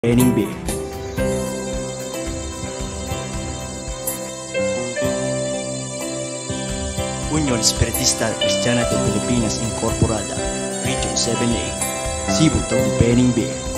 Training B. Unión Espiritista Cristiana de Filipinas Incorporada, Region 7A, Cebu Town Training B.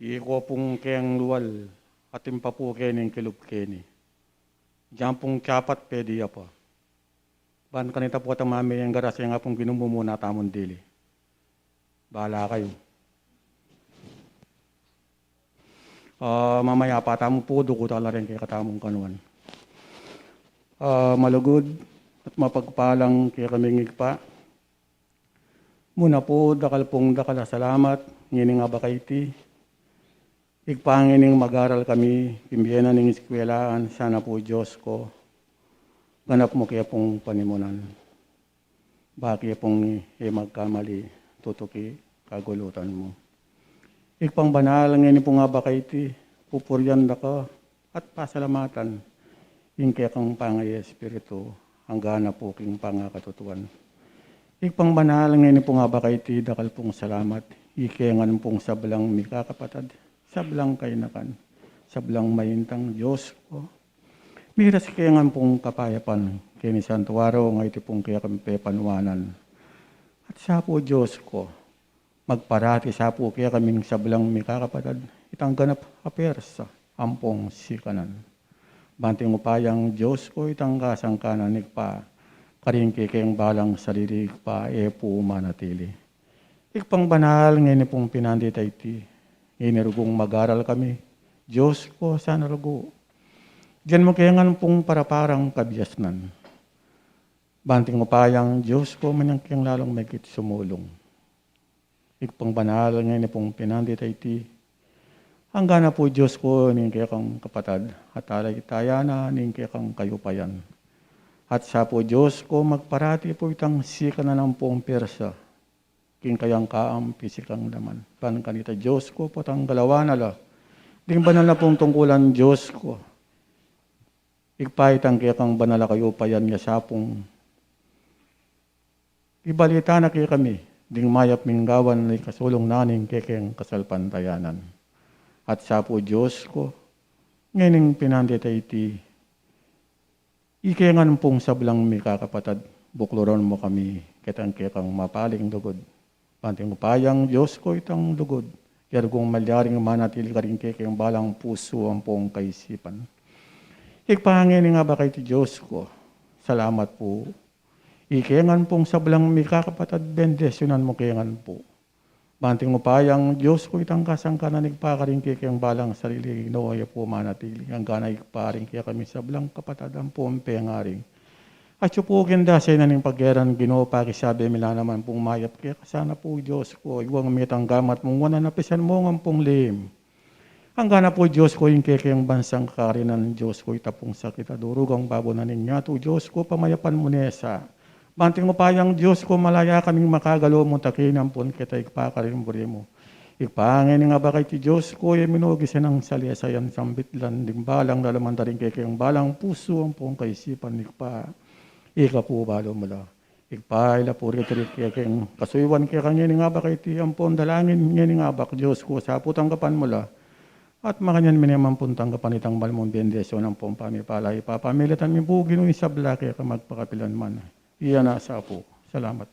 Iko pong keng luwal, atim pa po kening kilub keni. Diyan pong kapat pedi apa. Ban kanita po tamami ang garas nga pong ginumumuna tamon dili. Bahala kayo. Mamaya pa tamo po duko tala rin kay katamong kanuan. Malugod at mapagpalang kay kaming igpa. Muna po dakal salamat ngini nga bakay ti. Igpangining mag-aral kami, pimbiyena ning eskwelaan, sana po Diyos ko, ganap mo kaya pong panimunan. Baki pong magkamali, tutuki, kagulutan mo. Igpang banal, ngayon po nga bakay ti, pupuryan na ka, at pasalamatan, yung kaya kang pangay espiritu, hanggang na po king pangakatutuan. Igpang banal, ngayon po nga bakay ti, dakal pong salamat, ikengan pong sablang mikakapatad. Sablang kainakan, sablang mayintang Diyos ko. Miras kayangan pong kapayapan, kaya ni Santo Araw, nga iti pong kaya kami panuwanan. At sa po Diyos ko, magparati sa po kaya kaming sablang mikakapatad, itang ganap apersa, ampong sikanan. Banting upayang Diyos ko, itang kasang kanan, ikpa, karingki kayang balang sarili, ikpa, po manatili. Ikpang banal, ngayon pong pinanditay ti, inirugong mag-aral kami. Diyos ko, sana rugo. Diyan mo kaya nga pong paraparang kabyasnan. Banting upayang Diyos ko, manang kayang lalong megit sumulong. Ikpang banal ngayon pong pinanditay ti. Hanggang na po Diyos ko, ning kaya kang kapatad. At alay tayana, ning kaya kang kayupayan. At sa po Diyos ko, magparati po itang sika na ng pong persa. King kayang kaam, pisikang laman. Pan kanita Diyos ko, potang galawan ala. Ding banal na pong tungkulan Diyos ko. Igpahitang kaya kang banala kayo payan nga sapong. Ibalita na kaya kami. Ding mayap minggawan na kasulong naning kekeng kasalpantayanan. At sa po Diyos ko, ngayon pinanditay iti. Ikengan pong sablang mi kakapatad. Bukloron mo kami, kitang kaya kang mapaling lugod. Panting upayang Diyos ko itang lugod. Yargong malyaring manatili ka rin kayong balang puso ang pong kaisipan. Ikpahangin nga ba kay ti Diyos ko? Salamat po. Ikengan pong sablang mikakapatad bendesyonan mo kengan po. Panting upayang Diyos ko itang kasangkanan nagpakarin kayong balang sarili. Inoya po manatili. Hanggang na ikparing kaya kami sablang kapatad ang pong pengaring. At yung po ganda sa inaning paggeran, Ginoo, pakisabi mila naman pong mayap. Kaya kasana po Diyos ko, iwang mitang gamat mong wana napisan mo ng pong lim. Hanggang na po Diyos ko, yung kekeng bansang karinan, Diyos ko, itapong sakit, adurugang babo na ninyo. To Diyos ko, pamayapan mo nesa. Banting mo payang Diyos ko, malaya kaming makagalo mo, takinan po, kita ikpakarin buri mo. Ipangin nga ba kay ti Diyos ko, minugisan ng saliasayan, sambitlan, dimbalang, lalaman na rin kekeng balang puso, ang pong kaisipan, ikpa. Ika po balo mo la. Igpaila po rito-rito kaya kayong kasuywan kaya kanya nga ba kay ti ampon dalangin nga ba Diyos ko sa putanggapan mo la. At makanyan minimang puntanggapan itang balmong bendesyo ng pong pamipala. Ipapamilitan mi po ginuin sa bla kaya ka magpakapilan man. Iyan na sa po. Salamat.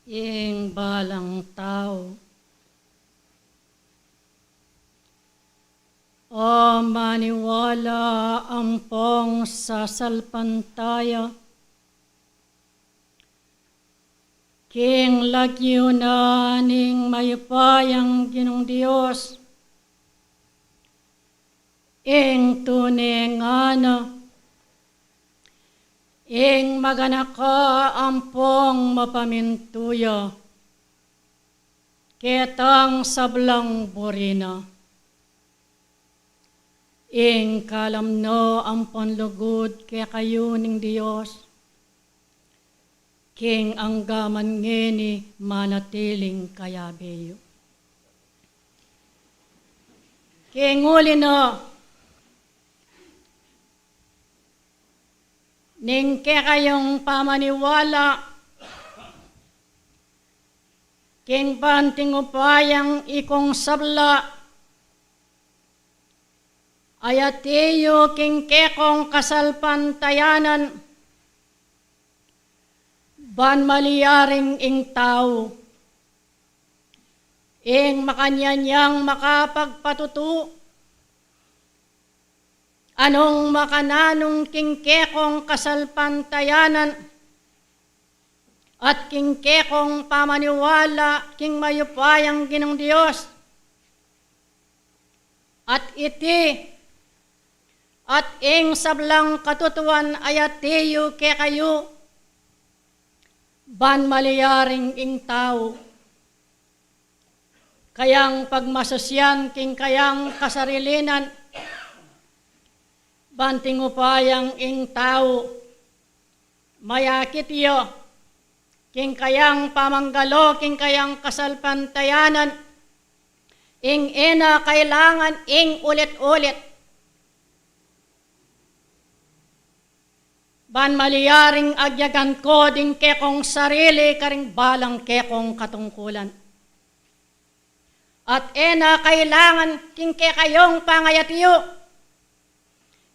ing balang tao. O maniwala ampong sasalpantaya, king lagyo na ning mayupayang Ginong Diyos, ing tunengana, ing maganaka ampong mapamintuya, ketang sablang burina. Ing kalamno ampon lugod kaya kayo ning Diyos, king anggaman ngeni manatiling kayabeyo. King uli no, ning kaya kayong pamaniwala, king banting upayang ikong sabla, ayatiyo king kekong kasalpantayanan, ban maliyaring ing tao, ing makanyanyang makapagpatutu, anong makananong king kekong kasalpantayanan, at king kekong pamaniwala, king mayupayang Ginong Diyos, at iti, at ing sablang katutuan ayatiyo ke kayo, ban maliyaring ing tao, kayang pagmasasyan king kayang kasarilinan, banting upayang ing tao, mayakit iyo, king kayang pamanggalo, king kayang kasalpantayanan, ing ina kailangan ing ulit-ulit, ban maliyaring agyagan ko ding kekong sarili karing balang kekong katungkulan. At ena kailangan king kekayong pangayatiyo,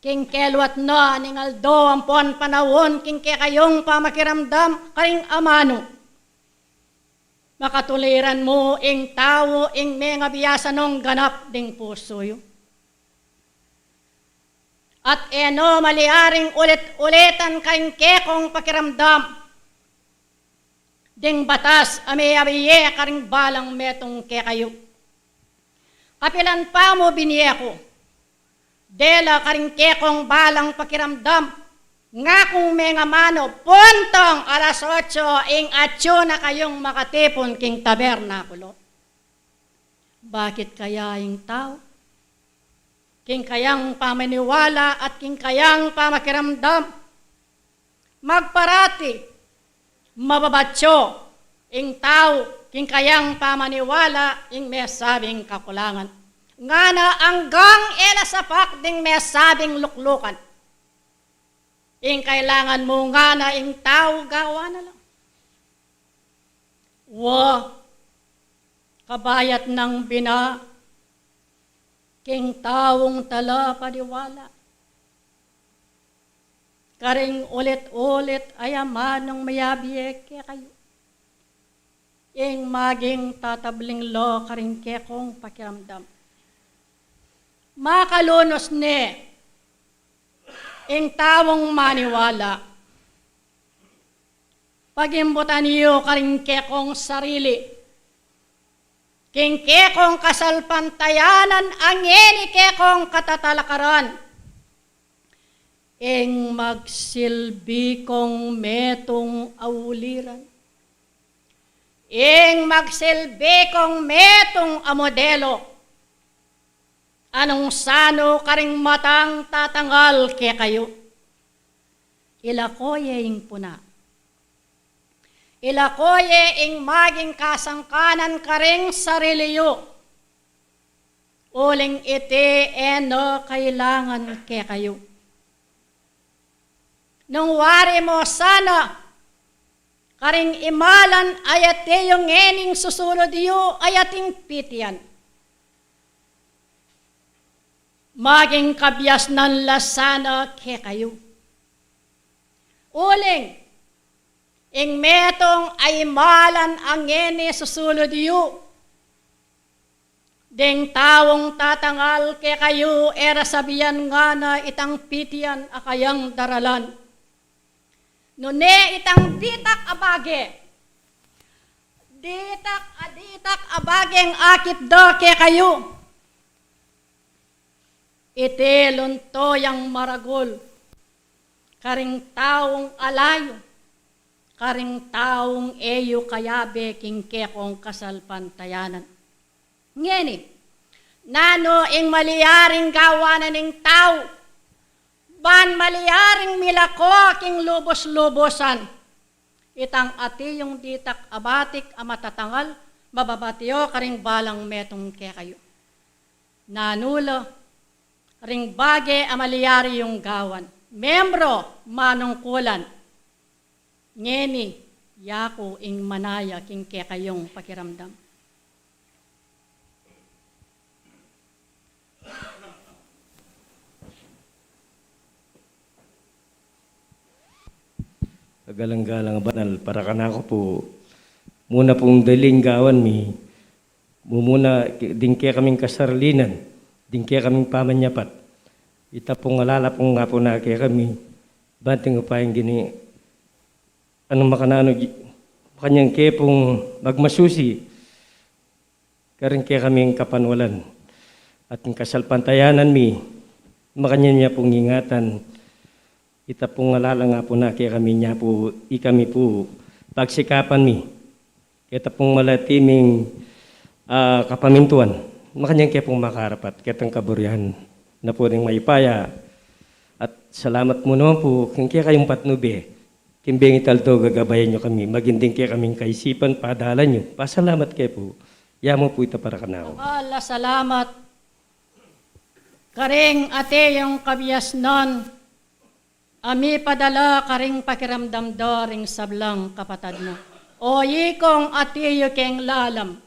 king kelwat na ning aldo ampon panawon king kekayong pamakiramdam karing amano. Makatuliran mo ing tao ing mga biyasanong ganap ding pusoyo. At eno maliaring ulit-ulitan kaing kekong pakiramdam, ding batas ame-abiye karing balang metong kekayo. Kapilan pa mo biniye ko, dela karing kekong balang pakiramdam, nga kung mga mano, puntong alas 8 ing atyo na kayong makatipon king tabernakulo. Bakit kaya ing tao? King kayang pamaniwala at king kayang pamakiramdam, magparati, mababatyo, ing tao, king kayang pamaniwala, ing mesabing kakulangan. Nga na anggang elasapak ding mesabing luklukan. Ing kailangan mo nga na ing tao gawa na lang. Kabayat ng bina, king taong tala paniwala. Karing ulit-ulit ayaman ng mayabiyek kayo. Ing maging tatabling lo karing kekong pakiramdam. Makalunos ne, ing tawong maniwala. Pagimbutan niyo karing kekong sarili, king kekong kasalpantayanan, angeni kekong katatalakaran, ing magsilbi kong metong awuliran, ing magsilbi kong metong amodelo, anong sano karing matang tatangal ke kayo. Ilakoye ing puna. Ilakoye ing maging kasangkanan karing sariliyo. Uling iti eno kailangan ke kayo. Nung wari mo sana, karing imalan ayate yung ening susunod iyo ayating pitian. Maging kabyas ng lasana ke kayo. Uling, ing metong ay malan ang ngeni susulod yu. Deng tawong tatangal ke kayo era sabihan nga na itang pitian akayang daralan. Nune itang ditak abage. Ditak abageng akit do ke kayo. Ite lunto yang maragol. Karing taong alayo. Karing taong eyo kayabe king kekong kasalpantayanan. Ngeni, nano ing maliyaring gawanan ning tao, ban maliyaring milako king lubos-lubosan, itang ati yung ditak abatik amatatangal, mababatiyo karing balang metong ke kayo. Nanulo, ring bage amaliyari yung gawan, membro manungkulan, ngeni, yako ing manaya king ke kayong pakiramdam. Galang-galang banal, para kanako po, muna pong daling gawan mi, muna din kaya kaming kasarlinan, din kaya kaming pamanyapat. Ita pong alala pong nga po na kaya kami, banting upayang gini, anong makanano, kanyang kaya pong magmasusi, karing kaya kaming kapanwalan. At ang kasalpantayanan mi, makanya niya pong ingatan, ita pong alala nga po na kaya kami niya po, ikami po, pagsikapan mi. Kita pong malatiming kapamintuan. Makanyang kaya pong makarapat, kitang kaburihan na po rin maipaya. At salamat mo naman po, kung kaya kayong patnube, kimbing italdo gagabayan nyo kami, maginding kaya kaming kaisipan, padala nyo. Pasalamat kayo po. Yamo po ito para kanao. Allah, salamat. Karing ate yung kabiyas nun, ami padala karing pakiramdam doring sablang kapatad mo. O yikong atiyo keng lalam,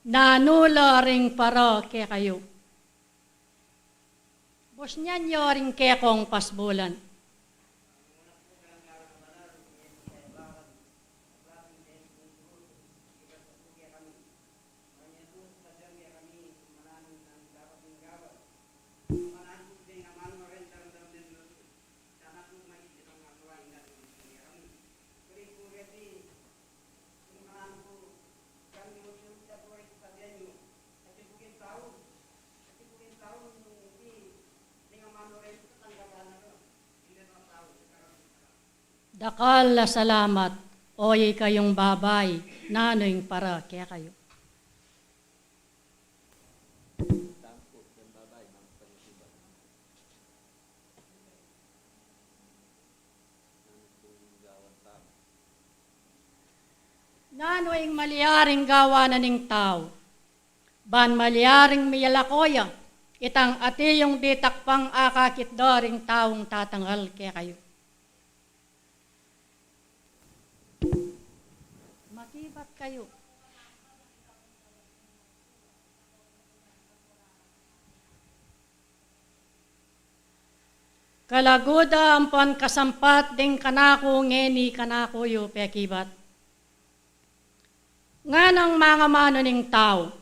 nanula ring para ke kayo. Bos niyan yo ring kekong pasbulan. Dakal la salamat, oy kayong babay, nanoy para kaya kayo. Nanoy maliyaring gawa na ning tao, ban maliyaring miyalakoya, itang ati yung ditakpang akakit doring taong tatangal kaya kayo. Makibat kayo. Kalaguda ang kasampat ding kanako ngeni kanako yu pekibat. Nga ng mga mano ning tao,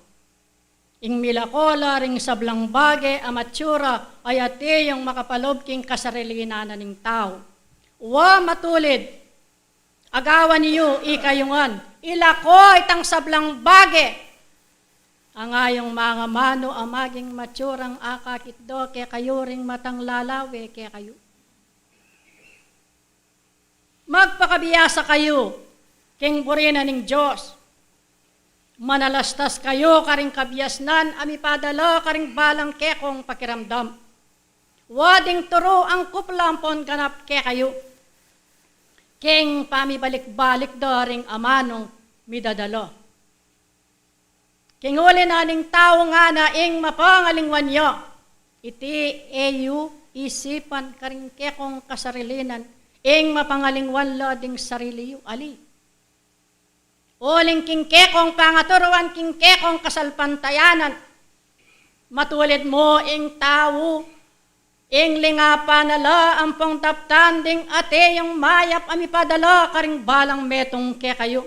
ing milakola ring sablang bage amatsura ay ati yung makapalob king kasarilinan ning tao. Wa matulid, agawan niyo ikayungan, ilako itang sablang bage. Ang ayong mga mano amaging matsurang akakitdo kaya kayo ring matang lalawe kaya kayo. Magpakabiyasa kayo, king burina ning Diyos. Manalastas kayo karing kabiyasnan, amipadala karing balang kekong pakiramdam. Wading turo ang kuplampon ganap kaya kayo. King pamibalik-balik daring amanong midadalo. King uli na ning tao nga na ing mapangalingwan nyo. Iti eyu isipan karing kekong kasarilinan, ing mapangalingwan lo ding sarili yu ali. Uling king kekong pangaturuan king kekong kasalpantayanan. Matulid mo ing tao, ing linga panala ampong taptanding ate yung mayap ami padala karing balang metong ke kayo.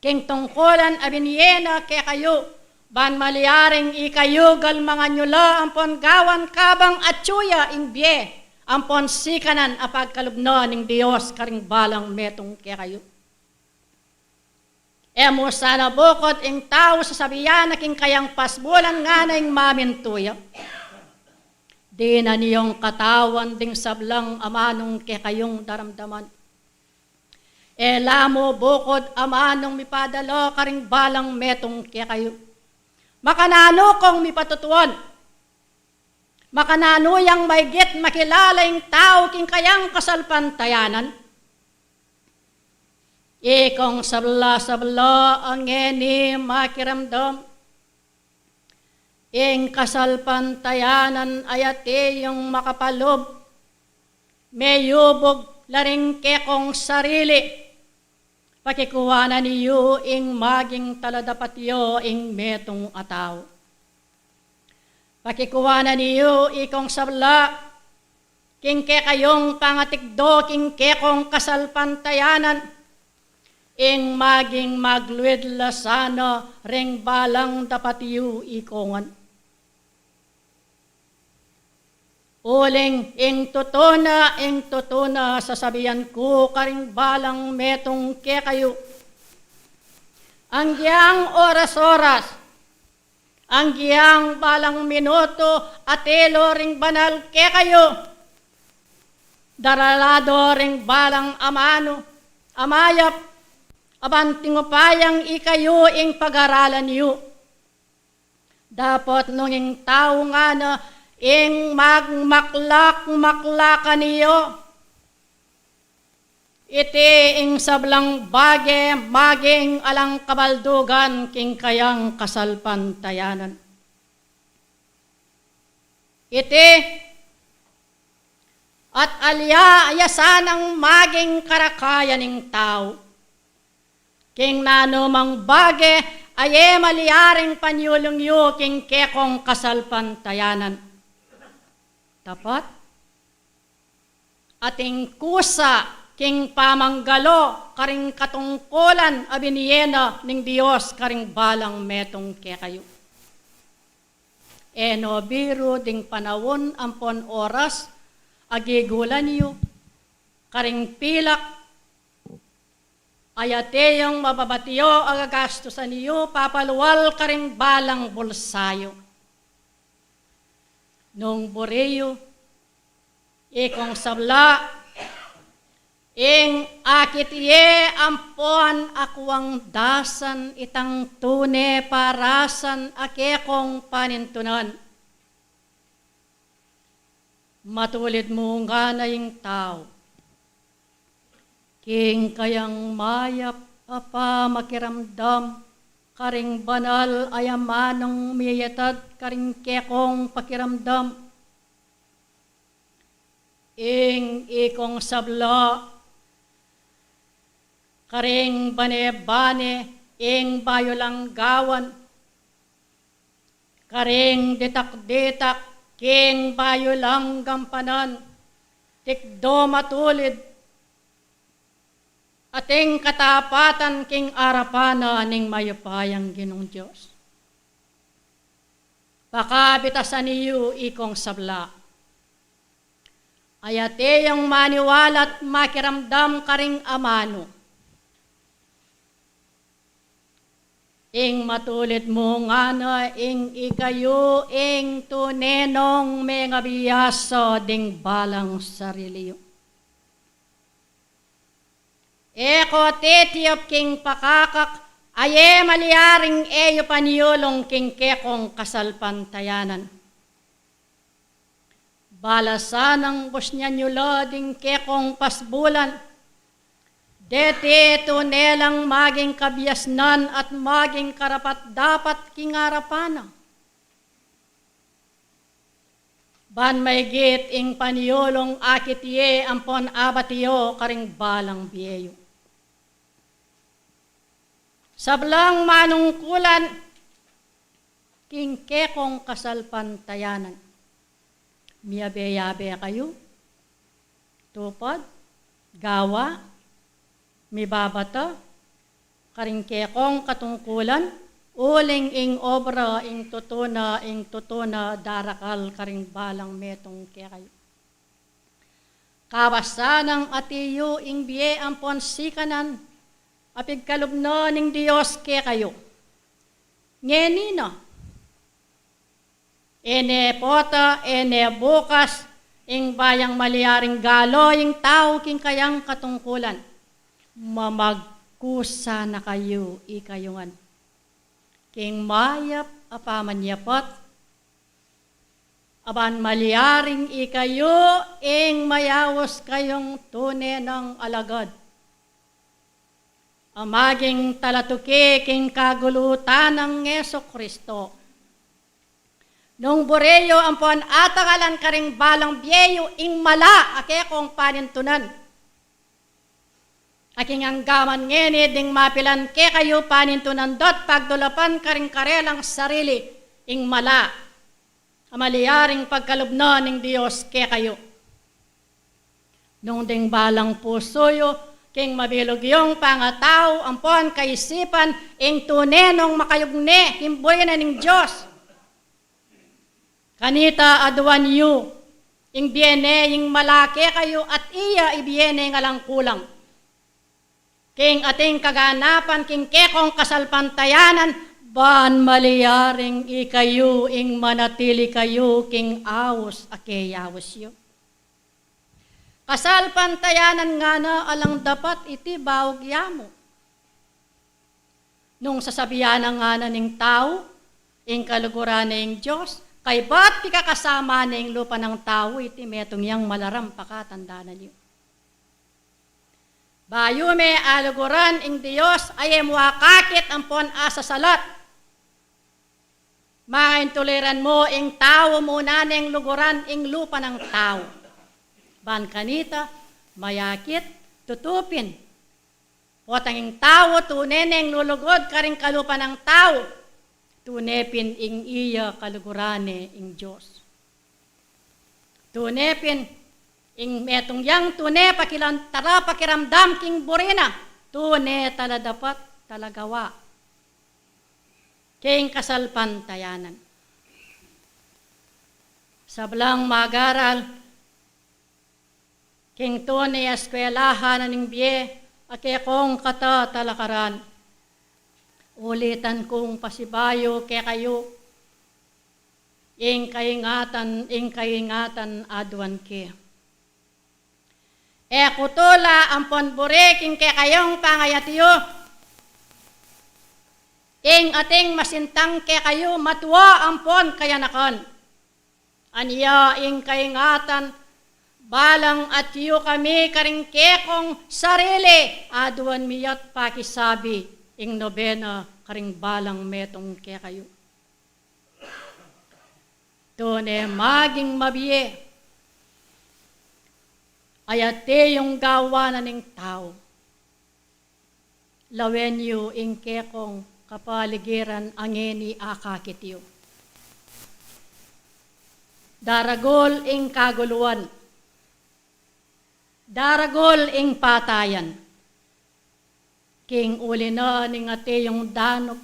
King tungkulan abiniyena ke kayo, ban maliaring ikayugal mga nyula ampon gawan kabang atsuya inbye, ampon sikanan apagkalubno ning Dios karing balang metong ke kayo. Emo sana bukod ing tao sa sabiyan na king kayang pasbulan nga na ing mamintuya. Di na niyong katawan ding sablang amanong ke kayong daramdaman. Elamo bukod amanong mipadalo karing balang metong ke kayo. Makanano kong mipatutuan. Makanano yang maygit makilala yung tao king kayang kasalpantayanan. Ikong sabla-sabla ang eni makiramdam. Ing kasalpantayanan ayate yung makapalob. Mayubog laring kekong sarili. Pakikuwanan niyo ing maging taladapatyo ing metong ataw. Pakikuwanan niyo ikong sabla, king ke kayong pangatikdo, king kekong kasalpantayanan, ing maging magluid lasana, ring balang dapatyo ikongan. Uling ing tutuna sasabihan ko karing balang metong ke kayo. Ang giyang oras-oras, ang giyang balang minuto at elo ring banal ke kayo. Daralado ring balang amano, amayap, abantingupayang ikayo ing pag-aralan niyo. Dapat nung ing tao nga na ing magmaklak-maklakan niyo. Iti ing sablang bage maging alang kabaldugan king kayang kasalpantayanan. Iti at alya ayasan ang maging karakayan ng tao. King nanumang bage aye maliaring panyulong yu king kekong kasalpantayanan. Dapat ating kusa king pamanggalo karing katungkulan abiniyena ning Dios karing balang metong ke kayo. Eno biro ding panawon ampon oras agigulan niyo karing pilak ayate yung mababatiyo agagastusan niyo papaluwal karing balang bulsayo. Nung boreyo, ikong sabla, ing akit ye ampon akwang dasan itang tune parasan akekong panintunan. Matulid mo nga na yung tao, king kayang mayap apa makiramdam, karing banal ayamanong miyatad karing kekong pakiramdam. Ing ikong sabla, karing bane-bane, ing bayolanggawan, karing detak-detak, king bayolang gampanan, tikdo matulid, ating katapatan king arapana ning mayupayang Ginong Diyos. Pakabitasan niyo ikong sabla. Ayate yung maniwalat makiramdam karing amano. Ing matulid mo nga na ing ikayo ing tunenong mga biyaso ding balang sariliyo. Eko tetiop king pakakak, aye maliaring eyo paniyolong king kekong kasalpantayanan. Balasan ang bus niya nyula ding kekong pasbulan, deti tunelang maging kabiasnan at maging karapat dapat king arapana. Ban may git ing paniyolong akit ye ampon abatiyo karing balang biyeyo. Sablang manungkulan, king kekong kasalpantayanan. miyabe-yabe kayo, tupad, gawa, mibabata, karingkekong katungkulan, uling ing obra, ing tutuna, darakal, karing balang metong kayo. Kawasanang atiyo ing biye ampon sikanan, apig kalubno ning Diyos kayo. Ngeni na, ene pota, ene bukas, ing bayang maliaring galo, ing tao king kayang katungkulan. Mamagkusa na kayo, ikayungan. King mayap, apamanyapat, aban maliaring ikayo, ing mayawos kayong tune ng alagad. Amaging talatuki king kagulutan ng Yeso Kristo. Nung bureyo ampon atangalan karing balang biyeyo ing mala ake kong panintunan. Aking anggaman ngeni ding mapilan ke kayo panintunan dot pagdulapan karing karelang sarili ing mala. Amaliaring pagkalubno ning Dios ke kayo. Nung ding balang pusoyo king mabilog yung pangataw ampon kaisipan ing tunenong makayugne himboy na ning Diyos. Kanita aduan yu ing biene ing malake kayo at iya ibiene nga lang kulang. King ating kaganapan, king kekong kasalpantayanan, ban maliyaring ikayo, ing manatili kayo, king awos, akeyawos yo. Kasalpantayanan nga na alang dapat iti bawag yamo. Nung sasabihan nga na ning tao, ing kaluguran na ing Diyos, kay ba't pikakasama na ing lupa ng tao, iti metong yang malaram pakatandaanan niyo. Bayo me aluguran ing Dios ay muakakit ampon asa salat. Maintuliran mo ing tao muna ning luguran ing lupa ng tao. Ban kanita, mayakit, tutupin. Potang ing tao, tuneneng lulugod karing kalupa ng tao. Tunepin ing iya kalugurane ing Diyos. Tunepin ing metong yang tune pakilantara pakiramdam king burina, tune tala dapat talagawa. King kasalpantayanan. Sablang magaral, king tune eskwelahan ning biye, ake kong kata talakaran. Ulitan kong pasibayo ke kayo, ing kaingatan aduan ke. Kutula ampon bureking ke kayong pangayatiyo. Ing ating masintang ke kayo matwa ampon kayanakan. Aniya ing kaingatan balang atiyo kami karing kekong sarili. Aduan miyat pakisabi ing nobena karing balang metong ke kayo. Tone maging mabiye. Ayate yung gawa na ning tao. Lawen yu ing kekong kapaligiran angeni akakit yu. Daragol ing kaguluan. Daragol ing patayan. King uli na ning ate yung danok.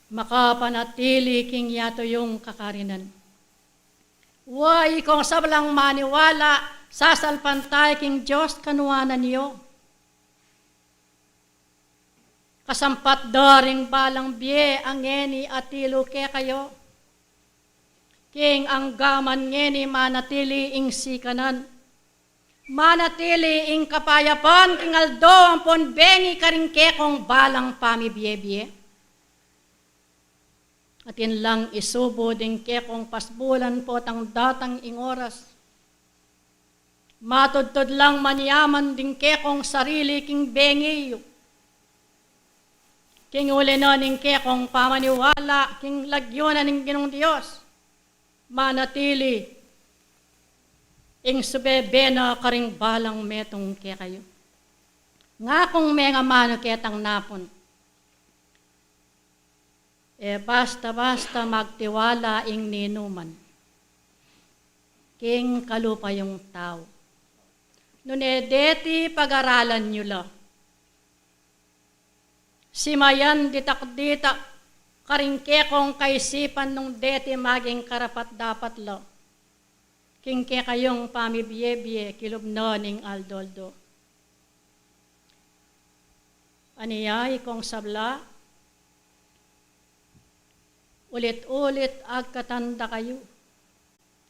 Makapanatili king yato yung kakarinan. Way kung sablang maniwala, sasalpantay king Diyos kanuanan niyo. Kasampat daring balang biye ang ngeni atilo ke kayo. King ang gaman ngeni manatili ing sikanan. Manatili ing kapayapan king aldo ang ponbengi karing kekong balang pamibiye-biye. At yun lang isubo din kekong pasbulan po tang datang ing oras. Matudtod lang maniyaman din kekong sarili king bengi. King uli na ning kekong pamaniwala, king lagyo na ning Ginong Diyos. Manatili ing subebena karing balang metong ke kayo. Nga kung mga mano ketang napon. Basta-basta magtiwala ing ninuman. King kalupa yung tao. Deti pag-aralan nyo la. Simayan ditak-ditak, karingkekong kaisipan nung deti maging karapat dapat la. Kingke kayong pamibiyebye kilubnon ing aldoldo. Aniyay kong sabla, ulit-ulit agkatanda kayo.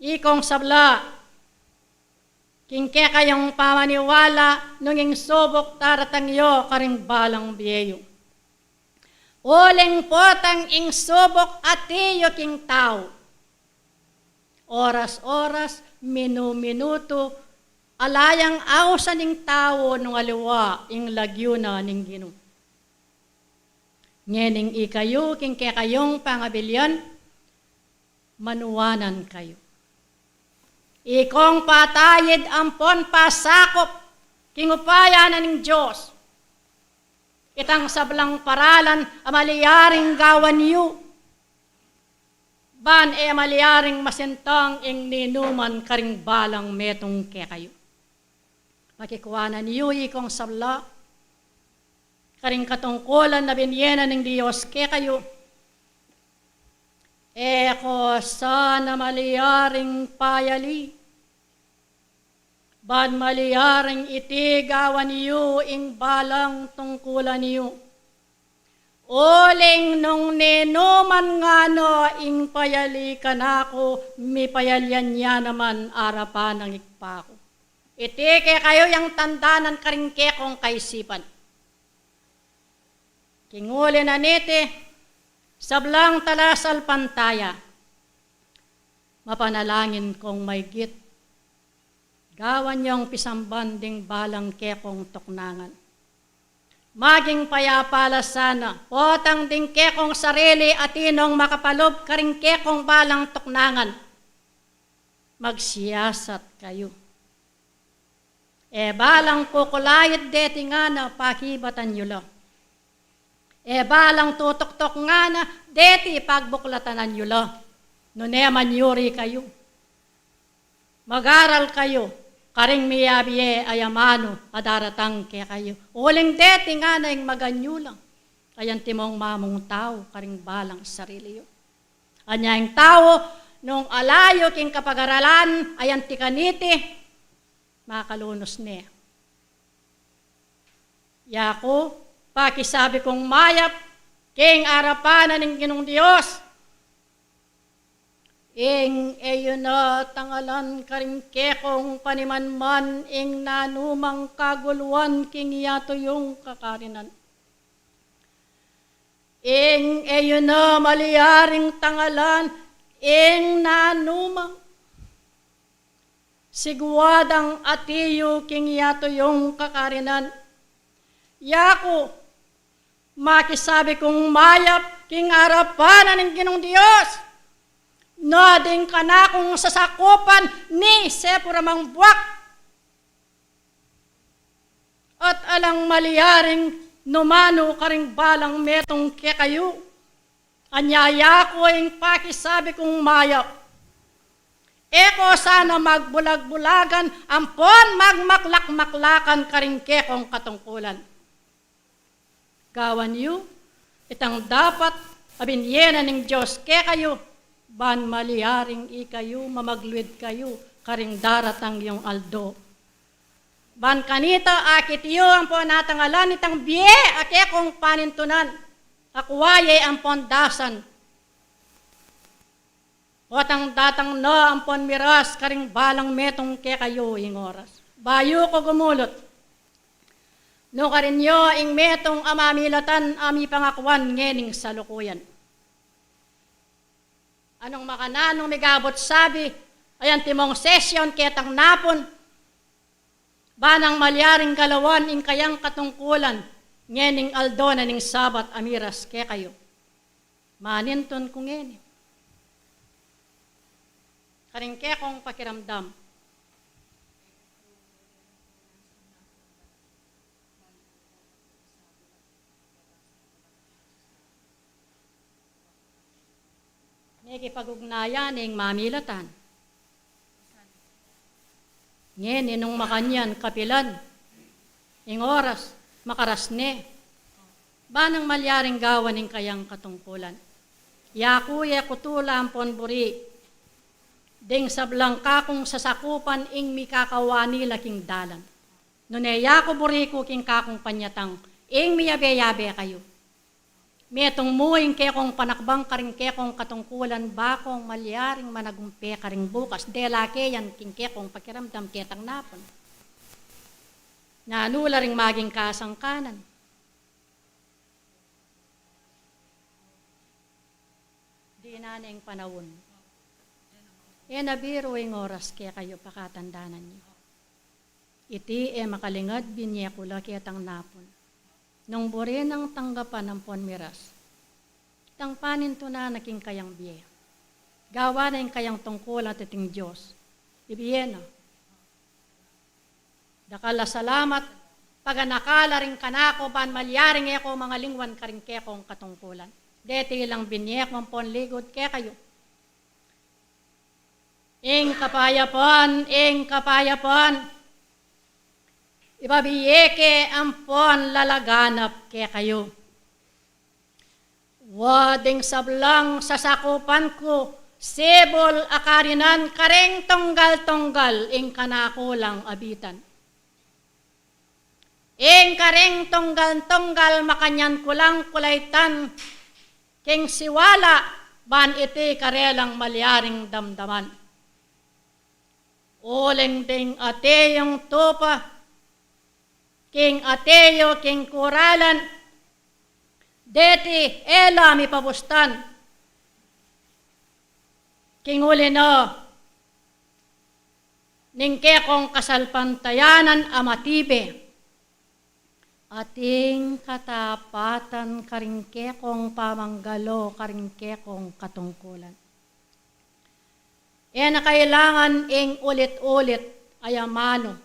Ikong sabla, kingke kayong pamaniwala nunging subok taratangyo karing balang biyeyo. Uling potang ing subok atiyo king tao. Oras-oras, minu-minuto, alayang awsan ing tao nung aliwa ing lagyuna ning Ginoo. Ngening ikayo, kingke kayong pangabilyan, manuwanan kayo. Ikong patayid ampon pasakop, kingupayan ning Diyos. Itang sablang paralan, amaliyaring gawan niyo. Ban amaliyaring masentang ing ninuman karing balang metong ke kayo. Makikuwanan niyo ikong sabla, karing katungkulan na binyena ng Diyos ke kayo. Eko sana maliyaring payali, ban maliyaring itigawan niyo ing balang tungkulan niyo. Uling nung ninuman nga no ing payali kanako, mi payalyan niya naman arapan ng ikpako. Itike kayo yung tandanan karingke kong kaisipan. Kinguli na niti, sablang talasal pantaya, mapanalangin kong may git. Gawan niyong pisambanding balang kekong tuknangan. Maging payapala sana, potang ding kekong sarili at inong makapalob karing kekong balang tuknangan. Magsiyasat kayo. Balang kukulayit deti nga na pakibatan nyo lang. Balang tutok-tok nga na deti pagbuklatanan nyo lang. Nuneman yuri kayo. Mag-aral kayo. Karing miyabiye ayamano adaratang ke kayo. Uling deti nga na yung maganyo lang. Ayan timong mamong tao, karing balang sarili yo. Anya yung tao, nung alayo king kapag-aralan, ayan tikaniti, makalunos niya. Yako, pakisabi kong mayap, king arapanan ng Ginong Diyos, ing eyo na tangalan karing kekong panimanman ing nanumang kaguluan king yato yung kakarinan. Ing eyo na maliyaring tangalan ing nanumang sigwadang atiyo king yato yung kakarinan. Yako, makisabi kong mayap king arapanan ng Ginong Diyos, nading ka na kung sasakupan ni sepuramang buwak. At alang maliyaring numano karing balang metong ke kayo. Anyaya ko yung pakisabi kong mayap. Eko sana magbulag-bulagan, ampon magmaklak-maklakan karing ke kong katungkulan. Gawan yu, itang dapat abinyena ng Diyos ke kayo. Ban maliyaring ikayo, mamagluid kayo, karing daratang yung aldo. Ban kanita, akit iyo ang po natangalan, itang biye, ake kong panintunan, akwaye ang pondasan. Otang datang na ang pon miras, karing balang metong ke kayo ing oras. Bayo ko gumulot. No karin yo, ing metong amamilatan, ami pangakwan ngening salukuyan. Anong makananong migabot sabi, ayan timong sesyon ketang napon, banang malyaring galawan ing kayang katungkulan, ngening aldo na ning sabat amiras ke kayo. Maninton kung ngeni. Karing ke kong pakiramdam. makikipag-ugnayan ng mamilatan. Ngayon, inong makanyan, kapilan, ing oras, makarasne, banang malyaring gawan ng kayang katungkulan. Yakuya kutula ang ponburi, ding sablang kakong sasakupan ing mikakawani laking dalan. Nune yako buriku king kakong panyatang, ing miyabe-yabe kayo. Metong muing kekong panakbang karing kekong katungkulan bakong malyaring managumpe karing bukas. Delake yan king kekong pakiramdam ketang napon. Nanula ring maging kasangkanan. Di na ning panawon. Nabiro ing oras kaya kayo pakatandanan niyo. Iti makalingad binyekula ketang napon. Nung buri ng tanggapan ng ponmiras, tangpanin to na naking kayang biye. Gawa na yung kayang tungkol at iting Diyos. Ibiye na. Dakala salamat, pag nakala rin kanako, ban malyaring eko mga lingwan karing kekong katungkulan. Deti lang binyek mong ponligod ke kayo. Ing kapayapan, ibabiyeke ampon lalaganap ke kayo. Wading sablang sasakupan ko, sebol akarinan kareng tonggal-tonggal ing kanakulang abitan. Ing kareng tonggal-tonggal makanyan kulang kulaitan, king siwala ban iti karelang malyaring damdaman. Uleng ding ate yung tupa, king Ateo, king Kuralan, deti ela mi pabustan, king ulino, ning kekong kasalpantayanan amatibe, ating katapatan karing kekong pamanggalo, karing kekong katungkulan. Na kailangan ing ulit-ulit ayamano,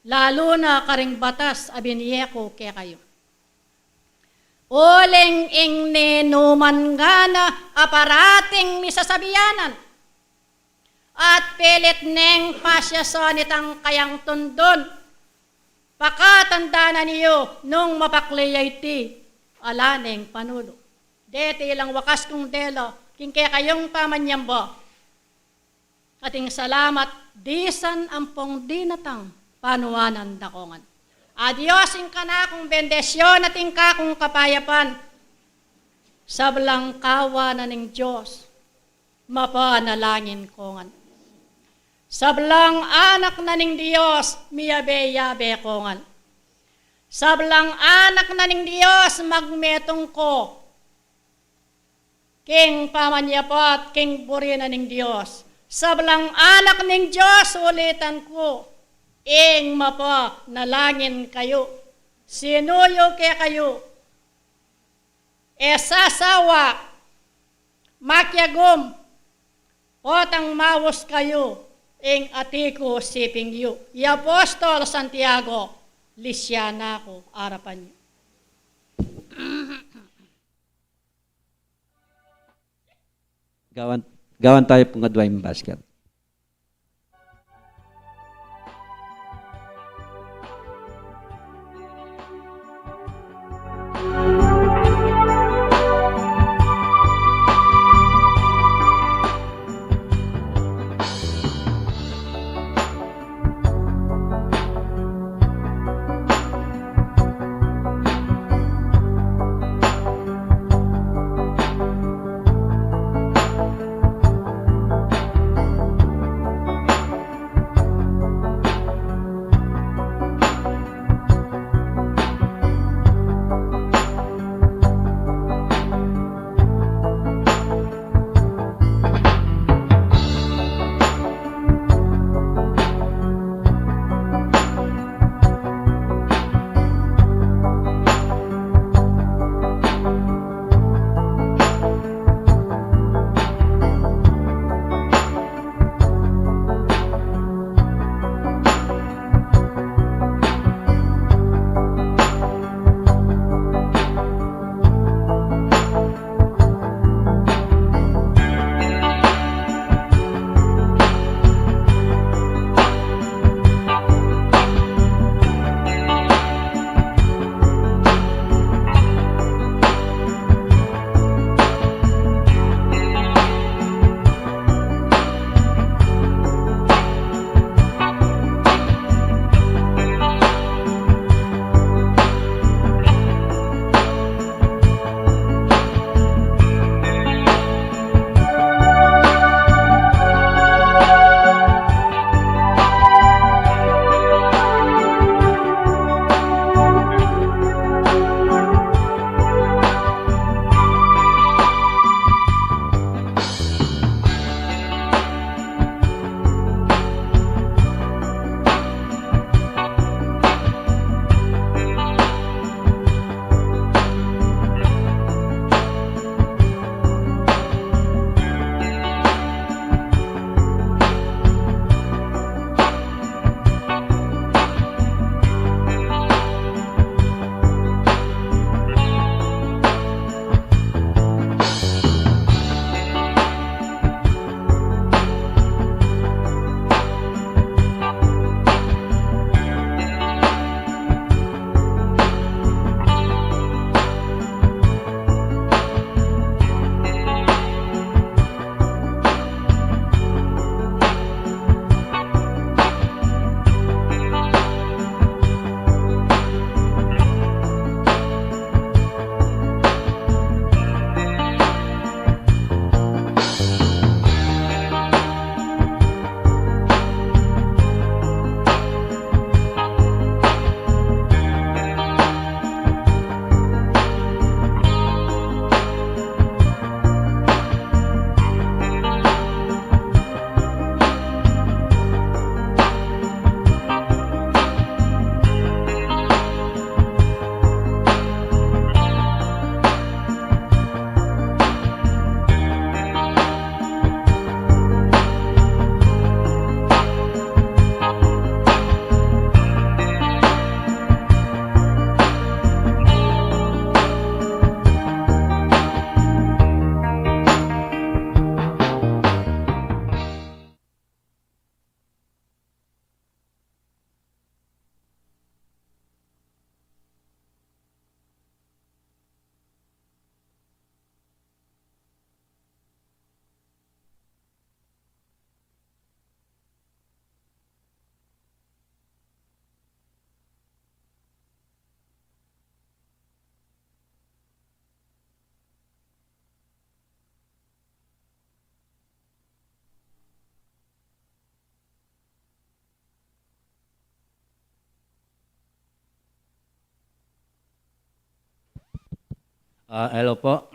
lalo na karing batas abiniyeko ke kayo. Oleng ing nenuman gana aparating misasabiyanan. At pilit neng pasyason itang kayang tundon. Pakatandaan niyo nung mapakliyay ti alaneng panulo. Deti ilang wakas kong delo, kingke kayong pamanyambo. Ating salamat, disan ampong dinatang panuanan dakongan. Adiosin ka na kung bendesyon ating kakong kapayapan. Sablang kawa na ning Diyos, mapanalangin kongan. Sablang anak na ning Diyos, miyabe-yabe kongan. Sablang anak na ning Diyos, magmetong ko. King pamanyapat, king buri na ning Diyos. Sablang anak ning Diyos, ulitan ko. Ing mapa, nalangin kayo. Sinuyo ke kayo. Sasawa, makyagom, potang mawos kayo. Ing atiko siping yu. Y Apostol Santiago, lisyana ko, arapan niyo. Gawan tayo pong adwain basket. Hello po.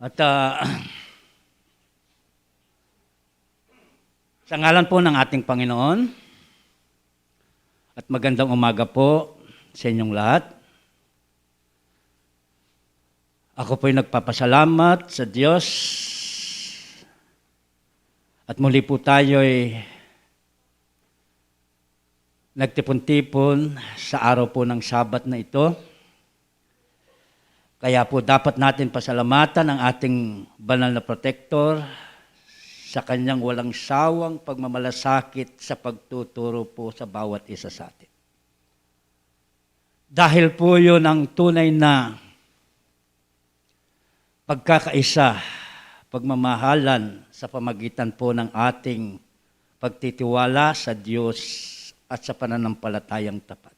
At sa ngalan po ng ating Panginoon at magandang umaga po sa inyong lahat. Ako po'y nagpapasalamat sa Diyos at muli po tayo'y nagtipon-tipon sa araw po ng Sabat na ito. Kaya po dapat natin pasalamatan ang ating banal na protector sa kanyang walang sawang pagmamalasakit sa pagtuturo po sa bawat isa sa atin. Dahil po yun ang tunay na pagkakaisa, pagmamahalan sa pamagitan po ng ating pagtitiwala sa Diyos at sa pananampalatayang tapat.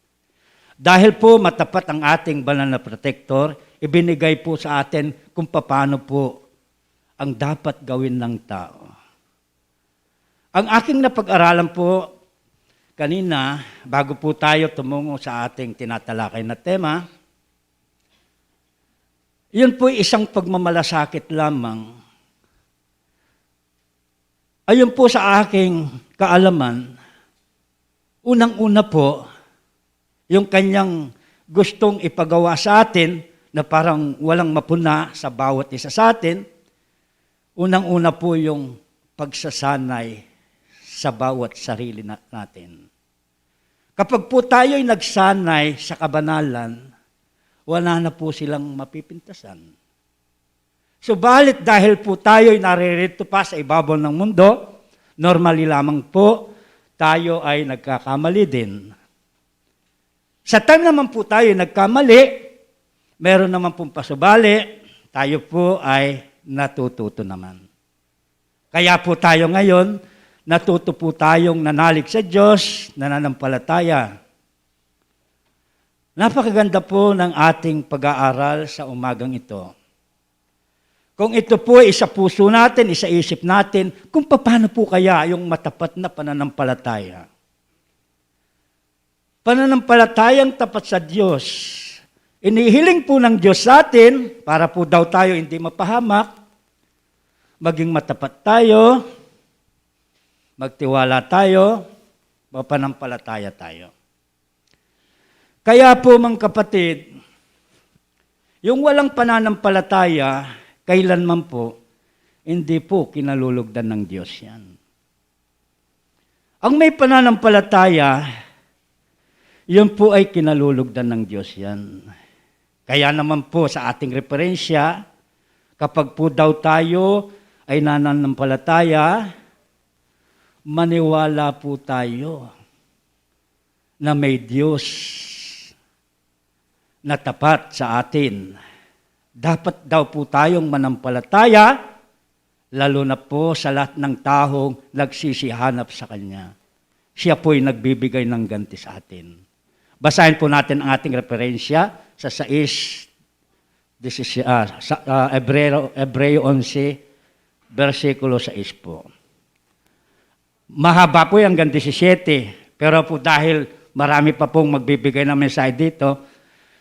Dahil po matapat ang ating banal na protector, ibinigay po sa atin kung paano po ang dapat gawin ng tao. Ang aking napag-aralan po kanina, bago po tayo tumungo sa ating tinatalakay na tema, yun po isang pagmamalasakit lamang. Ayun po sa aking kaalaman, unang-una po, yung kanyang gustong ipagawa sa atin na parang walang mapuna sa bawat isa sa atin, unang-una po yung pagsasanay sa bawat sarili natin. Kapag po tayo'y nagsanay sa kabanalan, wala na po silang mapipintasan. Subalit dahil po tayo'y naririto pa sa ibabaw ng mundo, normally lamang po, tayo ay nagkakamali din. Sa time naman po tayo nagkamali, meron naman pong pasubali, tayo po ay natututo naman. Kaya po tayo ngayon, natuto po tayong nanalig sa Diyos, nananampalataya. Napakaganda po ng ating pag-aaral sa umagang ito. Kung ito po ay isa puso natin, isa isip natin, kung paano po kaya yung matapat na pananampalataya. Pananampalatayang tapat sa Diyos. Inihiling po ng Diyos sa atin, para po daw tayo hindi mapahamak, maging matapat tayo, magtiwala tayo, mapanampalataya tayo. Kaya po mga kapatid, yung walang pananampalataya, kailanman po, hindi po kinalulugdan ng Diyos yan. Ang may pananampalataya, yun po ay kinalulugdan ng Diyos yan. Kaya naman po sa ating referensya, kapag po daw tayo ay nananampalataya, maniwala po tayo na may Diyos na tapat sa atin. Dapat daw po tayong manampalataya, lalo na po sa lahat ng taong nagsisihanap sa Kanya. Siya po'y nagbibigay ng ganti sa atin. Basahin po natin ang ating referensya sa Hebreo 11, versikulo 6 po. Mahaba po yung hanggang 17, pero po dahil marami pa pong magbibigay ng mensahe dito,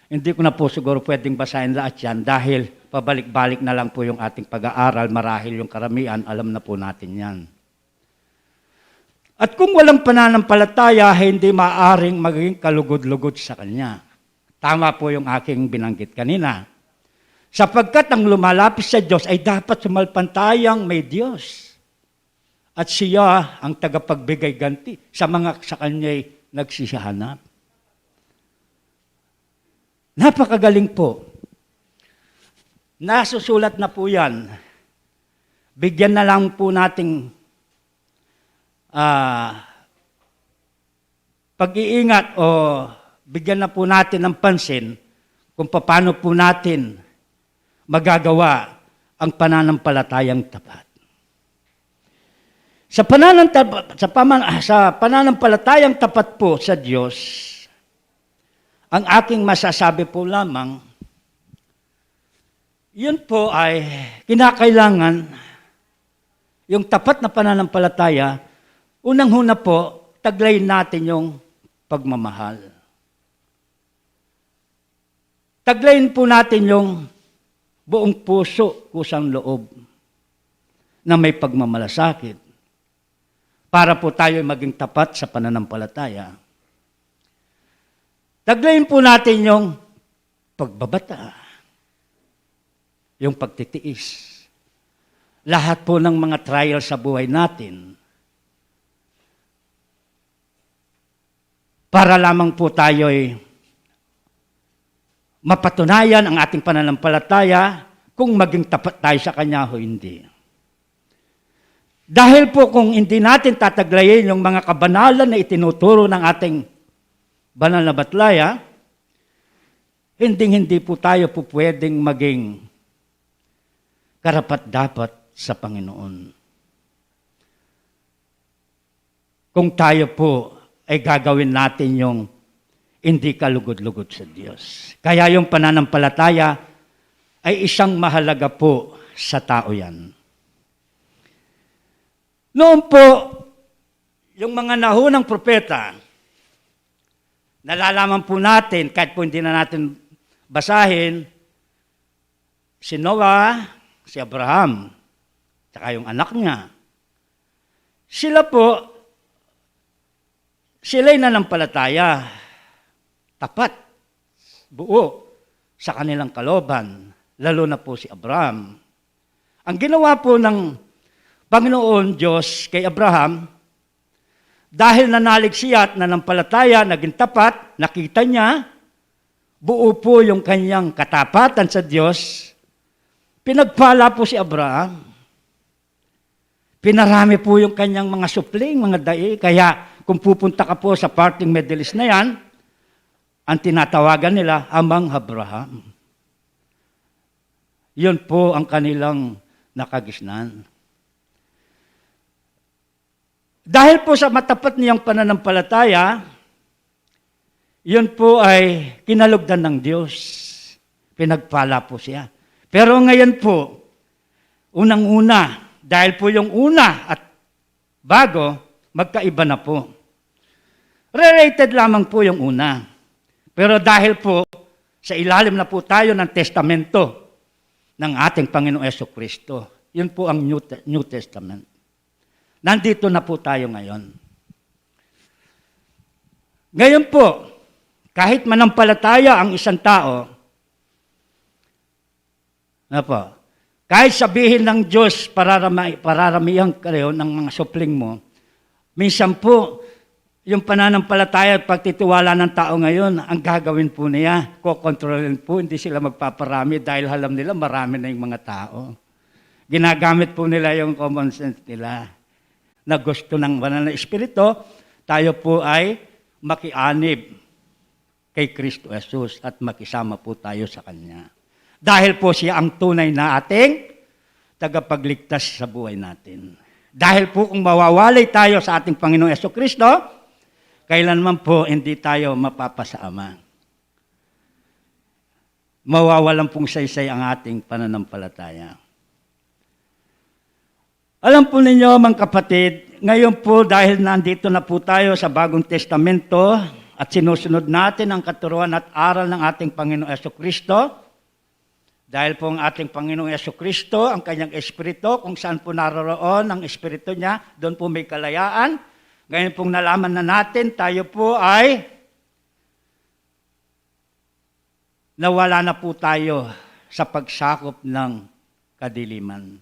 hindi ko na po siguro pwedeng basahin lahat yan dahil pabalik-balik na lang po yung ating pag-aaral, marahil yung karamihan, alam na po natin yan. At kung walang pananampalataya, hindi maaaring maging kalugod-lugod sa Kanya. Tama po yung aking binanggit kanina. Sapagkat ang lumalapis sa Diyos ay dapat sumalpantayang may Diyos. At siya ang tagapagbigay ganti sa mga sa Kanya'y nagsisihanap. Napakagaling po. Nasusulat na po yan. Bigyan na lang po nating pag-iingat o bigyan na po natin ng pansin kung paano po natin magagawa ang pananampalatayang tapat. Sa pananampalatayang tapat po sa Diyos, ang aking masasabi po lamang, yun po ay kinakailangan yung tapat na pananampalataya, unang-una po, taglayin natin yung pagmamahal. Taglayin po natin yung buong puso, kusang loob na may pagmamalasakit para po tayo maging tapat sa pananampalataya. Taglayin po natin yung pagbabata, yung pagtitiis. Lahat po ng mga trial sa buhay natin para lamang po tayo'y mapatunayan ang ating pananampalataya kung maging tapat tayo sa Kanya o hindi. Dahil po kung hindi natin tataglayin yung mga kabanalan na itinuturo ng ating banal na batlaya, hindi po tayo po pwedeng maging karapat-dapat sa Panginoon. Kung tayo po ay gagawin natin yung hindi kalugod-lugod sa Diyos. Kaya yung pananampalataya ay isang mahalaga po sa tao yan. Noon po, yung mga nahunang propeta, nalalaman po natin, kahit po hindi na natin basahin, si Noah, si Abraham, saka yung anak niya. Sila'y nanampalataya, tapat, buo, sa kanilang kalooban, lalo na po si Abraham. Ang ginawa po ng Panginoon Diyos kay Abraham, dahil nanalig siya at nanampalataya, naging tapat, nakita niya, buo po yung kanyang katapatan sa Diyos, pinagpala po si Abraham. Pinarami po yung kanyang mga supling, mga daig. Kaya kung pupunta ka po sa parting Middle East na yan, ang tinatawagan nila, Amang Abraham. Yun po ang kanilang nakagisnan. Dahil po sa matapat niyang pananampalataya, yun po ay kinalugdan ng Diyos. Pinagpala po siya. Pero ngayon po, unang-una, dahil po yung una at bago, magkaiba na po. Related lamang po yung una. Pero dahil po, sa ilalim na po tayo ng testamento ng ating Panginoong Jesucristo, yun po ang New Testament. Nandito na po tayo ngayon. Ngayon po, kahit manampalataya ang isang tao, kahit sabihin ng Diyos, pararamihan kayo ng mga supling mo, minsan po, yung pananampalataya at pagtitiwala ng tao ngayon, ang gagawin po niya, kokontrolin po, hindi sila magpaparami dahil alam nila marami na yung mga tao. Ginagamit po nila yung common sense nila na gusto ng banal na Espiritu, tayo po ay makianib kay Kristo Jesus at makisama po tayo sa Kanya. Dahil po siya ang tunay na ating tagapagligtas sa buhay natin. Dahil po kung mawawalay tayo sa ating Panginoong Jesucristo, kailanman po hindi tayo mapapasama. Mawawalan pong saysay ang ating pananampalataya. Alam po ninyo, mga kapatid, ngayon po dahil nandito na po tayo sa Bagong Testamento at sinusunod natin ang katuruan at aral ng ating Panginoong Jesucristo, dahil po ang ating Panginoong Jesucristo, ang kanyang Espiritu, kung saan po naroroon ang Espiritu niya, doon po may kalayaan. Ngayon pong nalaman na natin, tayo po ay nawala na po tayo sa pagsakop ng kadiliman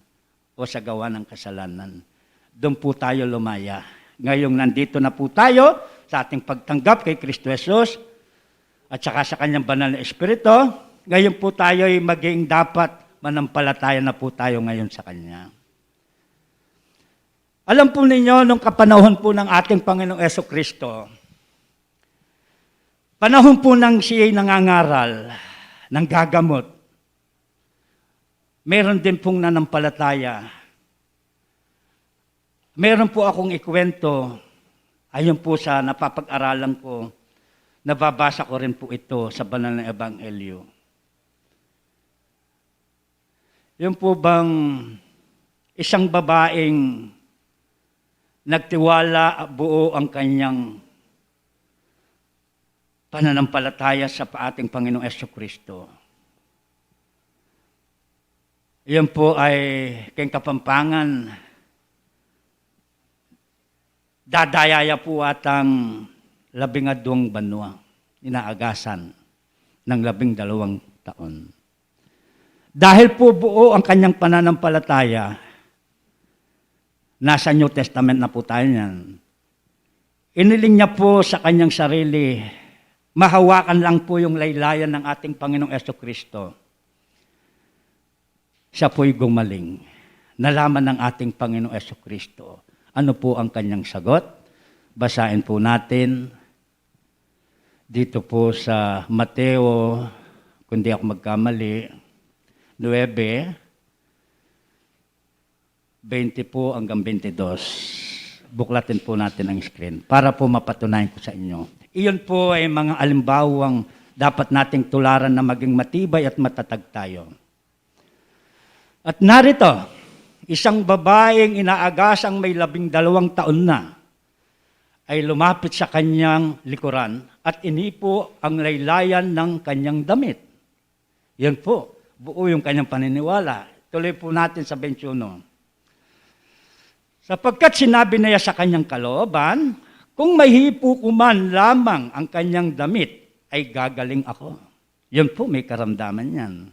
o sa gawa ng kasalanan. Doon po tayo lumaya. Ngayong nandito na po tayo sa ating pagtanggap kay Kristo Jesus at saka sa kanyang banal na Espiritu, ngayon po tayo ay maging dapat manampalataya na po tayo ngayon sa Kanya. Alam po ninyo, nung kapanahon po ng ating Panginoong Jesucristo, panahon po nang siya'y nangangaral, nang gagamot, meron din pong nanampalataya. Meron po akong ikwento, ayon po sa napapag-aralan ko, nababasa ko rin po ito sa banal na Ebanghelyo. Yung po bang isang babaeng nagtiwala buo ang kanyang pananampalataya sa ating Panginoong Jesucristo. Iyon po ay keng Kapampangan. Dadayaya po atang 12 banwa, inaagasan ng 12 taon. Dahil po buo ang kanyang pananampalataya, nasa New Testament na po tayo niyan. Iniling niya po sa kanyang sarili, mahawakan lang po yung laylayan ng ating Panginoong Jesucristo. Siya po'y gumaling. Nalaman ng ating Panginoong Jesucristo. Ano po ang kanyang sagot? Basahin po natin dito po sa Mateo, kung di ako magkamali, 9:20 po hanggang 22. Buklatin po natin ang screen para po mapatunayan ko sa inyo. Iyon po ay mga alimbawang dapat nating tularan na maging matibay at matatag tayo. At narito, isang babaeng inaagasang may 12 taon na ay lumapit sa kanyang likuran at inipo ang laylayan ng kanyang damit. Yan po, buo yung kanyang paniniwala. Tuloy po natin sa 21. Sapagkat sinabi niya sa kanyang kalooban, kung may hipo ko man lamang ang kanyang damit, ay gagaling ako. Yan po, may karamdaman yan.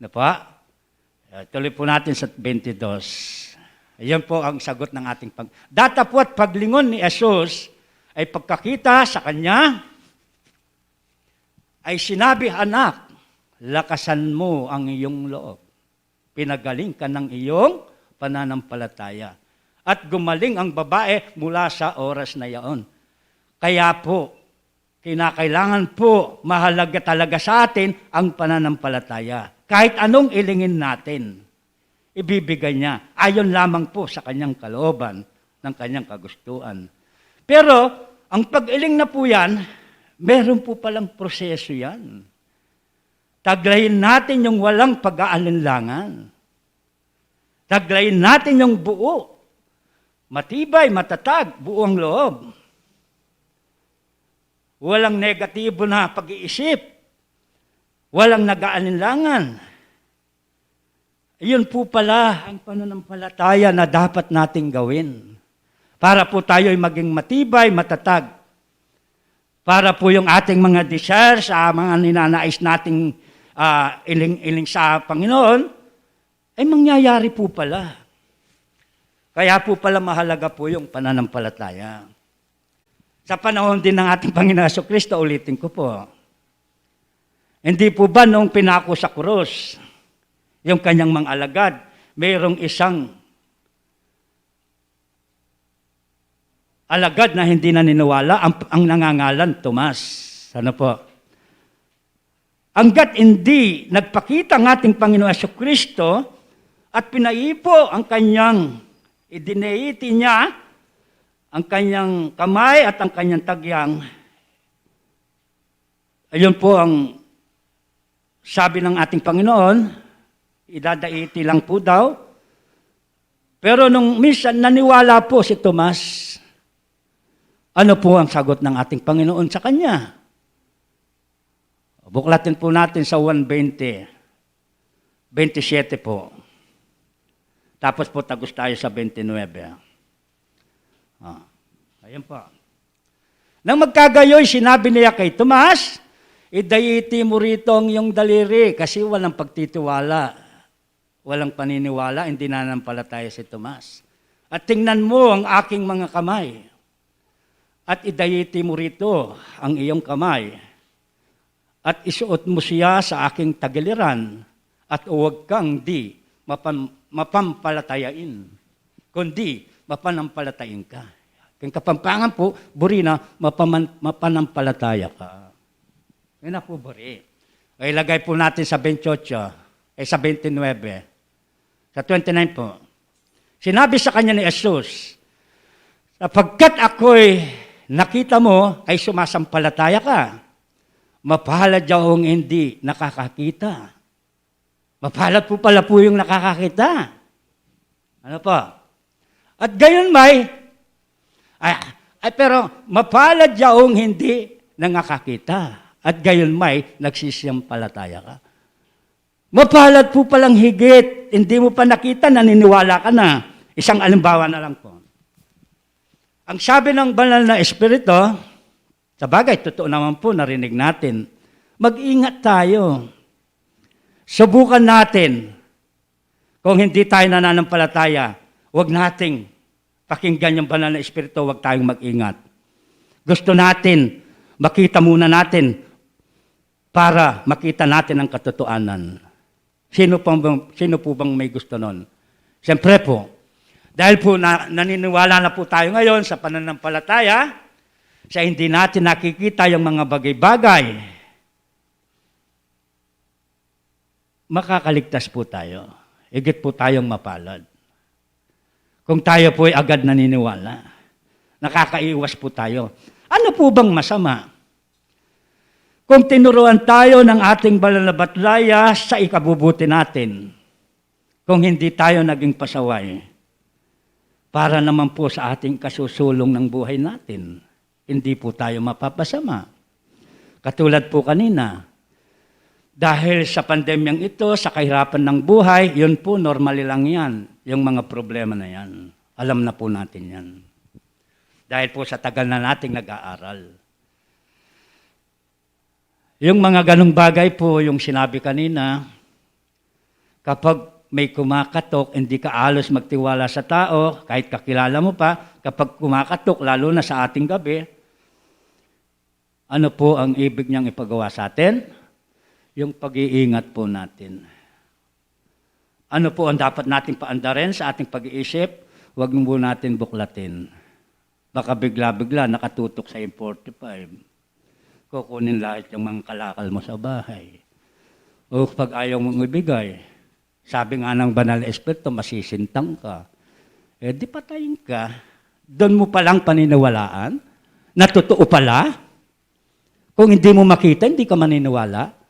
Ano pa? Tuloy po natin sa 22. Ayan po ang sagot ng ating Datapwat paglingon ni Jesus ay pagkakita sa kanya, ay sinabi, anak, lakasan mo ang iyong loob. Pinagaling ka ng iyong pananampalataya. At gumaling ang babae mula sa oras na yaon. Kaya po, kinakailangan po, mahalaga talaga sa atin ang pananampalataya. Kahit anong ilingin natin, ibibigay niya. Ayon lamang po sa kanyang kalooban, ng kanyang kagustuhan. Pero, ang pag-iling na po yan, meron po palang proseso yan. Taglayin natin yung walang pag-aalinlangan. Taglayin natin yung buo. Matibay, matatag, buong loob. Walang negatibo na pag-iisip. Walang nag-aalinlangan. Iyon po pala ang pananampalataya na dapat nating gawin. Para po tayo'y maging matibay, matatag. Para po yung ating mga desire sa mga ninanais nating iling sa Panginoon, ay mangyayari po pala. Kaya po pala mahalaga po yung pananampalataya. Sa panahon din ng ating Panginoon Jesucristo, ulitin ko po, hindi po ba noong pinako sa krus, yung kanyang mga alagad, mayroong isang alagad na hindi naniniwala, ang nangangalan Tomas. Ano po? Hanggat hindi nagpakita ang ating Panginoon Jesucristo at pinaipo ang kanyang, idineiti niya, ang kanyang kamay at ang kanyang tagyang, ayun po ang sabi ng ating Panginoon, idadaiti lang po daw. Pero nung minsan naniwala po si Tomas, ano po ang sagot ng ating Panginoon sa kanya? Buklatin po natin sa 1:20, 27 po. Tapos po tagos tayo sa 29. Ayan po. Nang magkagayoy, sinabi niya kay Tomas, idayiti mo rito ang iyong daliri kasi walang pagtitiwala, walang paniniwala, hindi nananampalataya si Tomas. At tingnan mo ang aking mga kamay. At idayiti mo rito ang iyong kamay. At isuot mo siya sa aking tagiliran. At huwag kang di mapampalatayain, kundi mapanampalatayin ka. Kung Kapampangan po, burina, mapanampalataya ka. Yan na po, buri. Ay, ilagay po natin sa 28, sa 29. Sa 29 po. Sinabi sa kanya ni Jesus, sapagkat ako'y nakita mo, ay sumasampalataya ka. Mapalad yung hindi nakakakita. Mapalad po pala po yung nakakakita. Ano po? At gayon pero mapalad yung hindi nakakakita. At gayon may nagsisiyampalataya ka. Mapalad po palang higit. Hindi mo pa nakita, naniniwala ka na. Isang alimbawa na lang po. Ang sabi ng banal na Espiritu, sa bagay, totoo naman po, narinig natin, mag-ingat tayo. Subukan natin. Kung hindi tayo nananampalataya, huwag nating pakinggan yung banal na Espiritu, huwag tayong mag-ingat. Gusto natin, makita muna natin para makita natin ang katotohanan. Sino po bang may gusto nun? Siyempre po, dahil po naniniwala na po tayo ngayon sa pananampalataya, sa hindi natin nakikita yung mga bagay-bagay, makakaligtas po tayo. Higit po tayong mapalad. Kung tayo po ay agad naniniwala, nakakaiwas po tayo. Ano po bang masama? Kung tinuruan tayo ng ating banal na batlaya sa ikabubuti natin, kung hindi tayo naging pasaway, para naman po sa ating kasusulong ng buhay natin, hindi po tayo mapapasama. Katulad po kanina, dahil sa pandemyang ito, sa kahirapan ng buhay, yun po, normal lang yan. Yung mga problema na yan. Alam na po natin yan. Dahil po sa tagal na nating nag-aaral. Yung mga ganong bagay po, yung sinabi kanina, kapag may kumakatok, hindi ka alos magtiwala sa tao, kahit kakilala mo pa, kapag kumakatok, lalo na sa ating gabi, ano po ang ibig niyang ipagawa sa atin? Yung pag-iingat po natin. Ano po ang dapat nating paandarin sa ating pag-iisip? Huwag mo natin buklatin. Baka bigla-bigla nakatutok sa M45. Kukunin lahat yung mga kalakal mo sa bahay. O pag ayaw mong ibigay, sabi nga ng banal na Espiritu, masisintang ka. Eh di patayin ka. Doon mo palang paniniwalaan na totoo pala. Kung hindi mo makita, hindi ka maniniwala.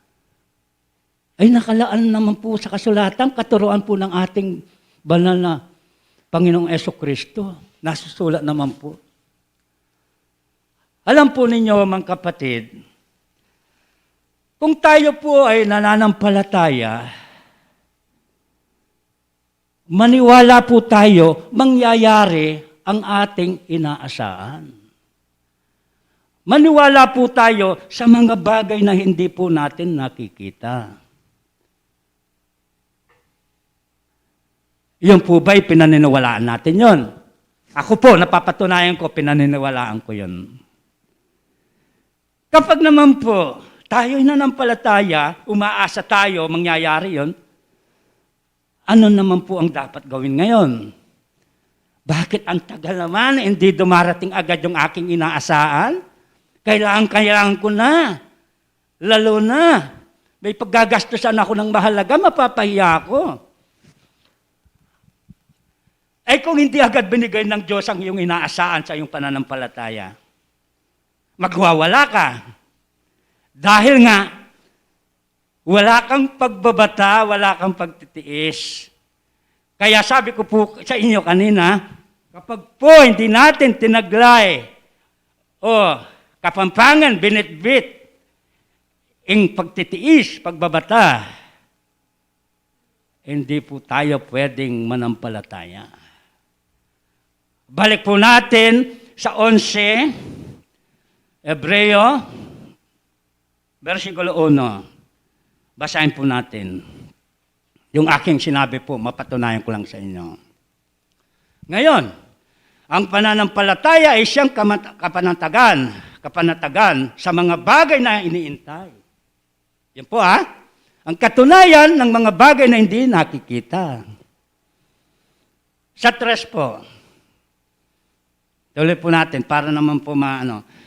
Ay nakalaan naman po sa kasulatan, katuruan po ng ating banal na Panginoong Jesucristo. Nasusulat naman po. Alam po ninyo, mga kapatid, kung tayo po ay nananampalataya, maniwala po tayo, mangyayari ang ating inaasahan. Maniwala po tayo sa mga bagay na hindi po natin nakikita. Yun po ba'y pinaniniwalaan natin yon? Ako po, napapatunayan ko, pinaniniwalaan ko yun. Kapag naman po, tayo'y nananampalataya, umaasa tayo, mangyayari yon, ano naman po ang dapat gawin ngayon? Bakit ang tagal naman, hindi dumarating agad yung aking inaasahan? Kailangan ko na. Lalo na, may paggagastusan ako ng mahalaga, mapapahiya ako. Ay kung hindi agad binigay ng Diyos ang iyong inaasahan sa iyong pananampalataya, magwawala ka. Dahil nga, wala kang pagbabata, wala kang pagtitiis. Kaya sabi ko po sa inyo kanina, kapag po hindi natin tinaglay o kapampangan, binitbit, ang pagtitiis, pagbabata, hindi po tayo pwedeng manampalataya. Balik po natin sa 11, Hebreo, versikulo 1. Basahin po natin. Yung aking sinabi po, mapatunayan ko lang sa inyo. Ngayon, ang pananampalataya ay siyang kapanatagan sa mga bagay na iniintay. Yan po ang katunayan ng mga bagay na hindi nakikita. Sa 3 po, tuloy po natin para naman po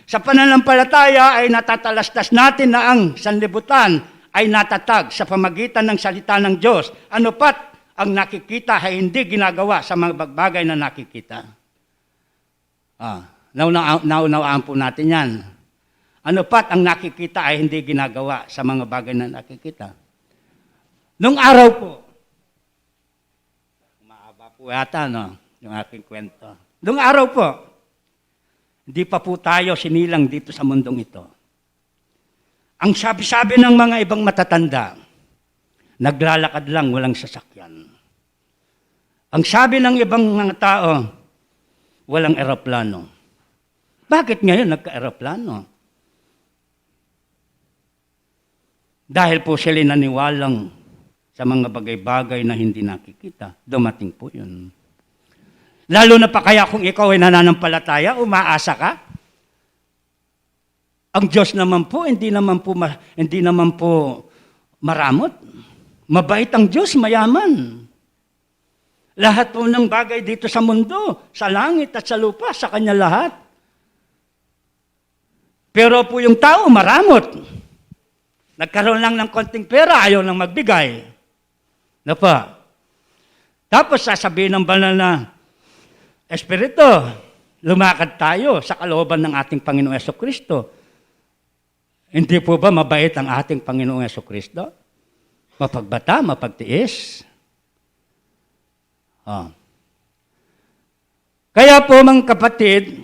sa pananampalataya ay natatalastas natin na ang sanlibutan ay natatag sa pamagitan ng salita ng Diyos. Ano pat ang nakikita ay hindi ginagawa sa mga bagay na nakikita. Naunawaan po natin yan. Ano pat ang nakikita ay hindi ginagawa sa mga bagay na nakikita. Nung araw po, mahaba po yata yung aking kwento. Nung araw po, hindi pa po tayo sinilang dito sa mundong ito. Ang sabi-sabi ng mga ibang matatanda, Naglalakad lang, walang sasakyan. Ang sabi ng ibang mga tao, walang eroplano. Bakit ngayon nagka-eroplano? Dahil po sila naniwalang sa mga bagay-bagay na hindi nakikita. Dumating po yun. Lalo na pa kaya kung ikaw ay nananampalataya, umaasa ka? Ang Diyos naman po, hindi naman po maramot. Mabait ang Diyos, mayaman. Lahat po ng bagay dito sa mundo, sa langit at sa lupa, sa Kanya lahat. Pero po yung tao, maramot. Nagkaroon lang ng konting pera, ayaw nang magbigay. Ano pa? Tapos sasabihin ng banal na Espiritu, lumakad tayo sa kalooban ng ating Panginoong Jesucristo. Hindi po ba mabait ang ating Panginoong Jesucristo? Mapagbata, mapagtiis. Kaya po mga kapatid,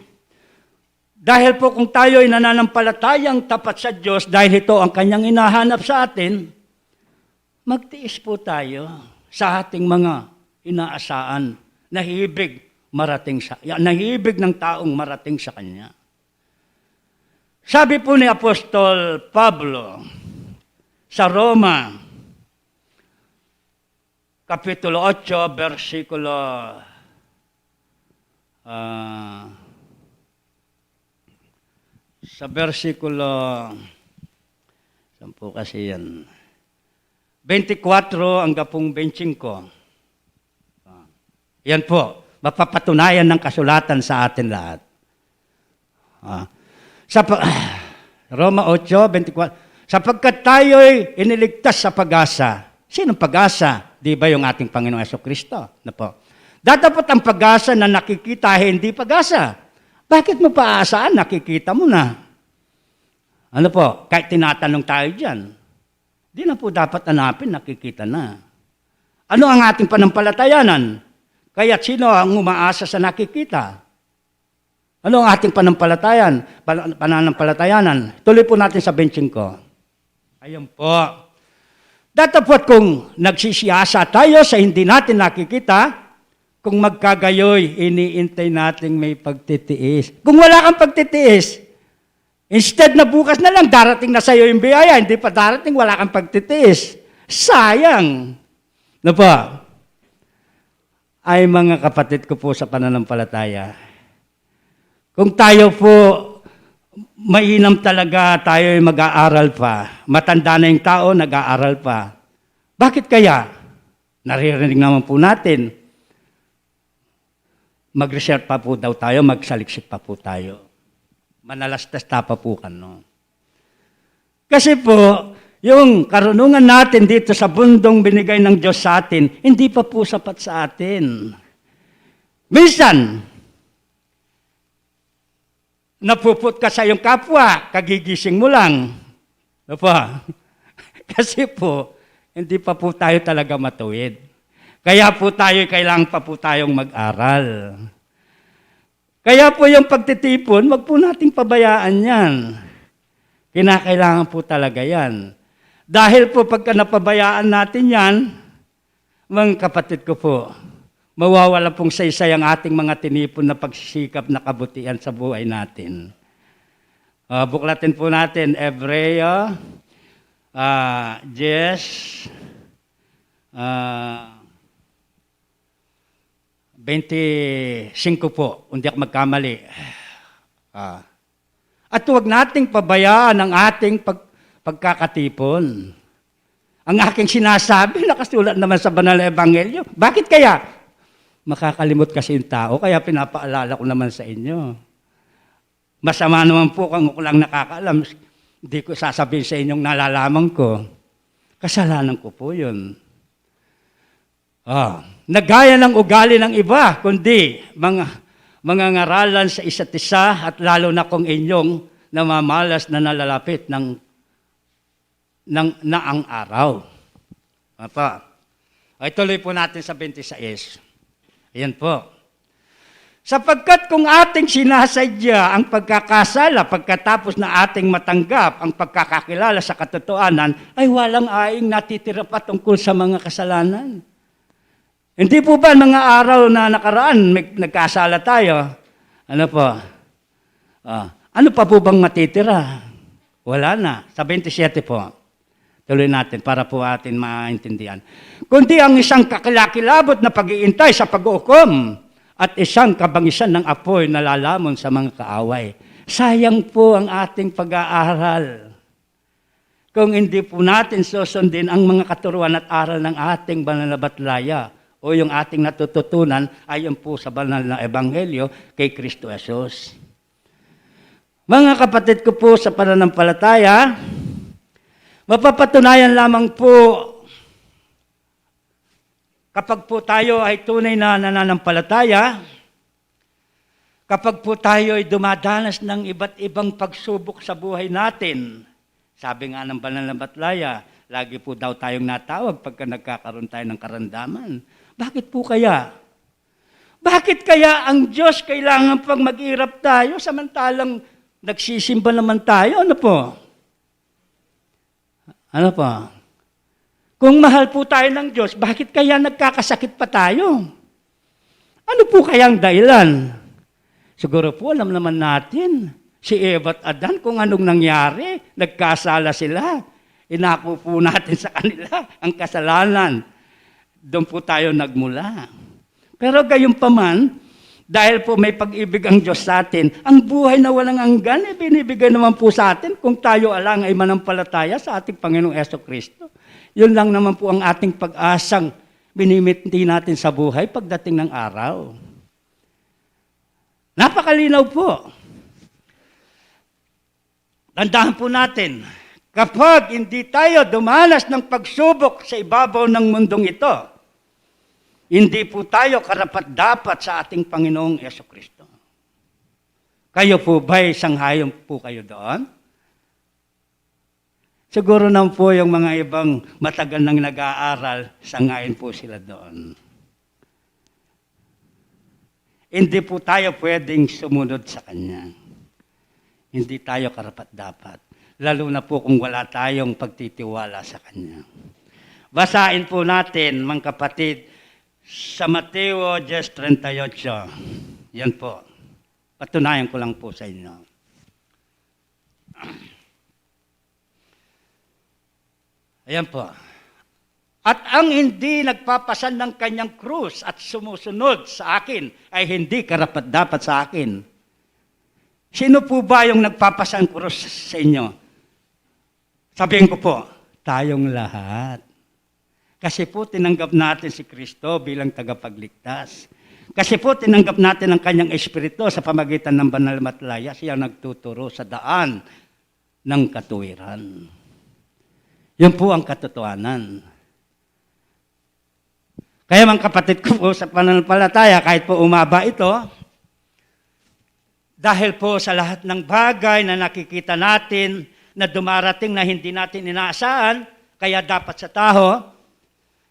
dahil po kung tayo ay nananampalatayang tapat sa Diyos, dahil ito ang Kanyang hinahanap sa atin, magtiis po tayo sa ating mga inaasaan, nahibig ng taong marating sa Kanya. Sabi po ni Apostol Pablo sa Roma, Kapitulo 8, versikulo sa versikulo, saan po kasi yan? 24 hanggang 25. Yan po, mapapatunayan ng kasulatan sa atin lahat. Roma 8:24. Sapagkat tayo'y iniligtas sa pag-asa. Sinong pag-asa? Di ba yung ating Panginoong Jesucristo? Datapot ang pag-asa na nakikita, hindi pag-asa. Bakit mo paasaan? Nakikita mo na. Ano po? Kahit tinatanong tayo dyan, di na po dapat hanapin, nakikita na. Ano ang ating panampalatayanan? Kaya't sino ang umaasa sa nakikita? Ano ang ating pananampalatayanan? Tuloy po natin sa 25. Ayun po. Datapot kung nagsisiyasa tayo sa hindi natin nakikita, kung magkagayoy, iniintay nating may pagtitiis. Kung wala kang pagtitiis, instead na bukas na lang, darating na sa'yo yung biyaya, hindi pa darating, wala kang pagtitiis. Sayang. Ano po? Ay mga kapatid ko po sa pananampalataya, kung tayo po mainam talaga, tayo ay mag-aaral pa. Matanda na yung tao, nag-aaral pa. Bakit kaya? Naririnig naman po natin, mag-research pa po daw tayo, magsaliksik pa po tayo. Manalastas pa po no? Kasi po, yung karunungan natin dito sa bundong binigay ng Diyos sa atin, hindi pa po sapat sa atin. Minsan, napuput ka sa iyong kapwa, kagigising mo lang. Ano pa? Kasi po, hindi pa po tayo talaga matuwid. Kaya po tayo, kailangan pa po tayong mag-aral. Kaya po yung pagtitipon, wag po nating pabayaan yan. Kinakailangan po talaga yan. Dahil po pagka napabayaan natin yan, mga kapatid ko po, mawawala pong saysay ang ating mga tinipon na pagsisikap na kabutihan sa buhay natin. Buklatin po natin, Hebreo, 25 po, hindi ako magkamali. At huwag nating pabayaan ang ating pagkakatipon. Ang aking sinasabi, nakasulat naman sa Banal na Ebanghelyo. Bakit kaya? Makakalimot kasi yung tao, kaya pinapaalala ko naman sa inyo. Masama naman po kung ako lang nakakaalam. Hindi ko sasabihin sa inyong nalalaman ko. Kasalanan ko po yun. Nagaya ng ugali ng iba, kundi mga ngaralan sa isa't isa at lalo na kung inyong namamalas na nalalapit ng ang araw. Ay tuloy po natin sa 26. Ayan po. Sapagkat kung ating sinasadya ang pagkakasala pagkatapos na ating matanggap ang pagkakakilala sa katotohanan, ay walang aing natitira pa tungkol sa mga kasalanan. Hindi po ba mga araw na nakaraan, nagkasala tayo? Ano po? Ano pa po bang matitira? Wala na. Sa 27 po. Tuloy natin para po atin maintindihan. Kundi ang isang kakilakilabot na pag-iintay sa pag-uukom at isang kabangisan ng apoy na lalamon sa mga kaaway. Sayang po ang ating pag-aaral. Kung hindi po natin susundin ang mga katuruan at aral ng ating banal na batlaya o yung ating natututunan ayon po sa banal na ebanghelyo kay Kristo Jesus. Mga kapatid ko po sa pananampalataya, mapapatunayan lamang po kapag po tayo ay tunay na nananampalataya, kapag po tayo ay dumadanas ng iba't ibang pagsubok sa buhay natin, sabi nga ng banal na batlaya, lagi po daw tayong natawag pagka nagkakaroon tayo ng karamdaman. Bakit po kaya? Bakit kaya ang Diyos kailangan pang mag-irap tayo samantalang nagsisimba naman tayo? Ano po? Ano po? Kung mahal po tayo ng Diyos, bakit kaya nagkakasakit pa tayo? Ano po kayang dahilan? Siguro po alam naman natin, si Eva at Adan kung anong nangyari, nagkasala sila. Inako po natin sa kanila ang kasalanan. Doon po tayo nagmula. Pero gayon pa man, dahil po may pag-ibig ang Diyos sa atin, ang buhay na walang hanggan, binibigay naman po sa atin kung tayo alang ay manampalataya sa ating Panginoong Jesucristo. Yun lang naman po ang ating pag-asang binimiti natin sa buhay pagdating ng araw. Napakalinaw po. Tandaan po natin, kapag hindi tayo dumanas ng pagsubok sa ibabaw ng mundong ito, hindi po tayo karapat-dapat sa ating Panginoong Jesucristo. Kayo po ba'y sanghayon po kayo doon? Siguro naman po yung mga ibang matagal nang nag-aaral, sangayon po sila doon. Hindi po tayo pwedeng sumunod sa Kanya. Hindi tayo karapat-dapat. Lalo na po kung wala tayong pagtitiwala sa Kanya. Basahin po natin, mga kapatid, sa Mateo 10:38. Yan po. Patunayan ko lang po sa inyo. Ayan po. At ang hindi nagpapasan ng kanyang krus at sumusunod sa akin ay hindi karapat-dapat sa akin. Sino po ba yung nagpapasan krus sa inyo? Sabihin ko po, tayong lahat. Kasi po tinanggap natin si Kristo bilang tagapagligtas. Kasi po tinanggap natin ang kanyang espiritu sa pamagitan ng banal na batlaya. Siya nagtuturo sa daan ng katuwiran. Yun po ang katotohanan. Kaya mga kapatid ko po sa pananampalataya, kahit po umaba ito, dahil po sa lahat ng bagay na nakikita natin na dumarating na hindi natin inaasahan, kaya dapat sa tao,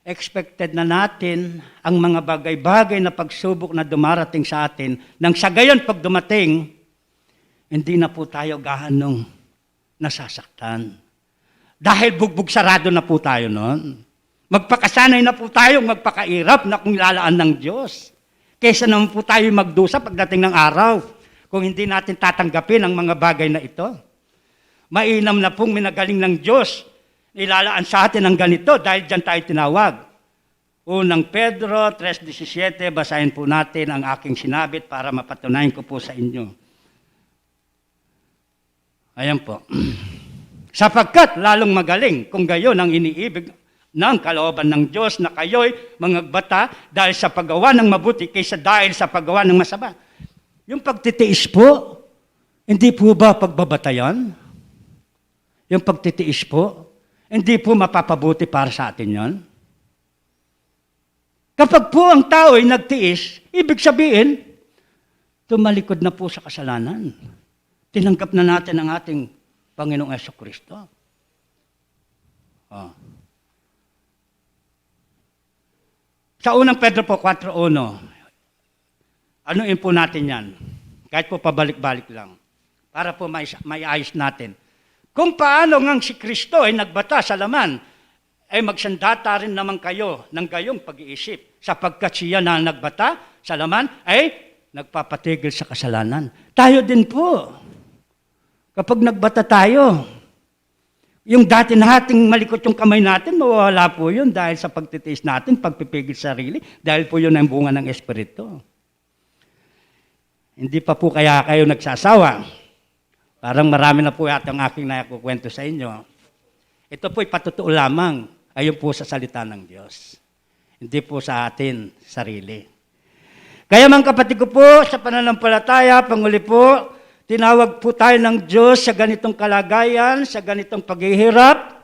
expected na natin ang mga bagay-bagay na pagsubok na dumarating sa atin. Nang sa gayon pag dumating, hindi na po tayo gaanong nasasaktan. Dahil bugbog sarado na po tayo noon. Magpakasanay na po tayo, magpakairap na kung lalaan ng Diyos. Kaysa naman po tayo magdusa pagdating ng araw kung hindi natin tatanggapin ang mga bagay na ito. Mainam na pong minagaling ng Diyos, nilalaan sa atin ang ganito dahil dyan tayo tinawag. Unang Pedro 3:17, basahin po natin ang aking sinabit para mapatunayan ko po sa inyo. Ayan po. Sapagkat lalong magaling kung gayon ang iniibig ng kalooban ng Diyos na kayo'y mangagbata dahil sa paggawa ng mabuti kaysa dahil sa paggawa ng masama. Yung pagtitiis po, hindi po ba pagbabatayan? Yung pagtitiis po, hindi po mapapabuti para sa atin yon. Kapag po ang tao ay nagtiis, ibig sabihin, tumalikod na po sa kasalanan. Tinanggap na natin ang ating Panginoong Jesucristo. Sa unang Pedro po 4:1, Anuin po natin yan. Kahit po pabalik-balik lang. Para po may ayos natin. Kung paano ngang si Kristo ay nagbata sa laman, ay magsandata rin naman kayo ng gayong pag-iisip. Sapagkat siya na nagbata sa laman ay nagpapatigil sa kasalanan. Tayo din po. Kapag nagbata tayo, yung dati nating malikot yung kamay natin, mawawala po yun dahil sa pagtitiis natin, pagpipigil sa sarili, dahil po yun ang bunga ng Espiritu. Hindi pa po kaya kayo nagsasawa. Parang marami na po yata ang aking nakukwento sa inyo. Ito po'y patotoo lamang, ayon po sa salita ng Diyos. Hindi po sa atin, sarili. Kaya mga kapatid ko po, sa pananampalataya, panguli po, tinawag po tayo ng Diyos sa ganitong kalagayan, sa ganitong paghihirap,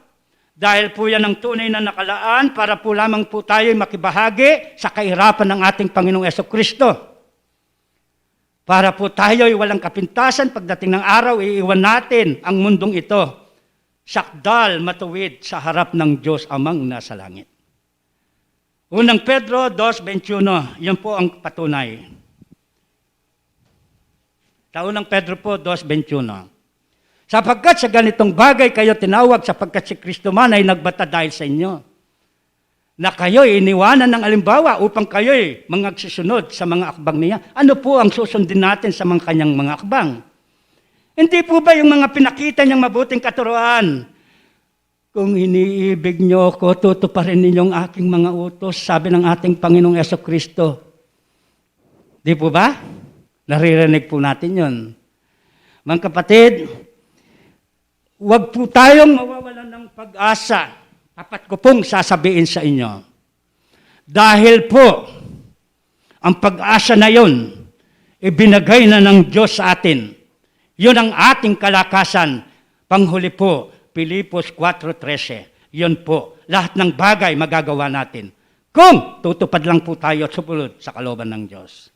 dahil po yan ang tunay na nakalaan para po lamang po tayo makibahagi sa kahirapan ng ating Panginoong Jesucristo. Para po tayo ay walang kapintasan, pagdating ng araw, iiwan natin ang mundong ito. Sakdal, matuwid sa harap ng Diyos Amang nasa langit. Unang Pedro 2:21, yan po ang patunay. Sa unang Pedro po 2:21. Sapagkat sa ganitong bagay kayo tinawag, sapagkat si Kristo man ay nagbata dahil sa inyo. Na kayo'y iniwanan ng alimbawa upang kayo'y magsusunod sa mga akbang niya. Ano po ang susundin natin sa mga kanyang mga akbang? Hindi po ba yung mga pinakita niyang mabuting katuruan? Kung iniibig niyo ako, tutuparin ninyong aking mga utos, sabi ng ating Panginoong Jesucristo. Di po ba? Naririnig po natin yun. Mga kapatid, huwag po tayong mawawalan ng pag-asa. Dapat ko pong sasabihin sa inyo. Dahil po, ang pag-asa na yun, ibinagay na ng Diyos sa atin. Yun ang ating kalakasan. Panghuli po, Pilipos 4:13. Yun po, lahat ng bagay magagawa natin. Kung tutupad lang po tayo at sumunod sa kalooban ng Diyos.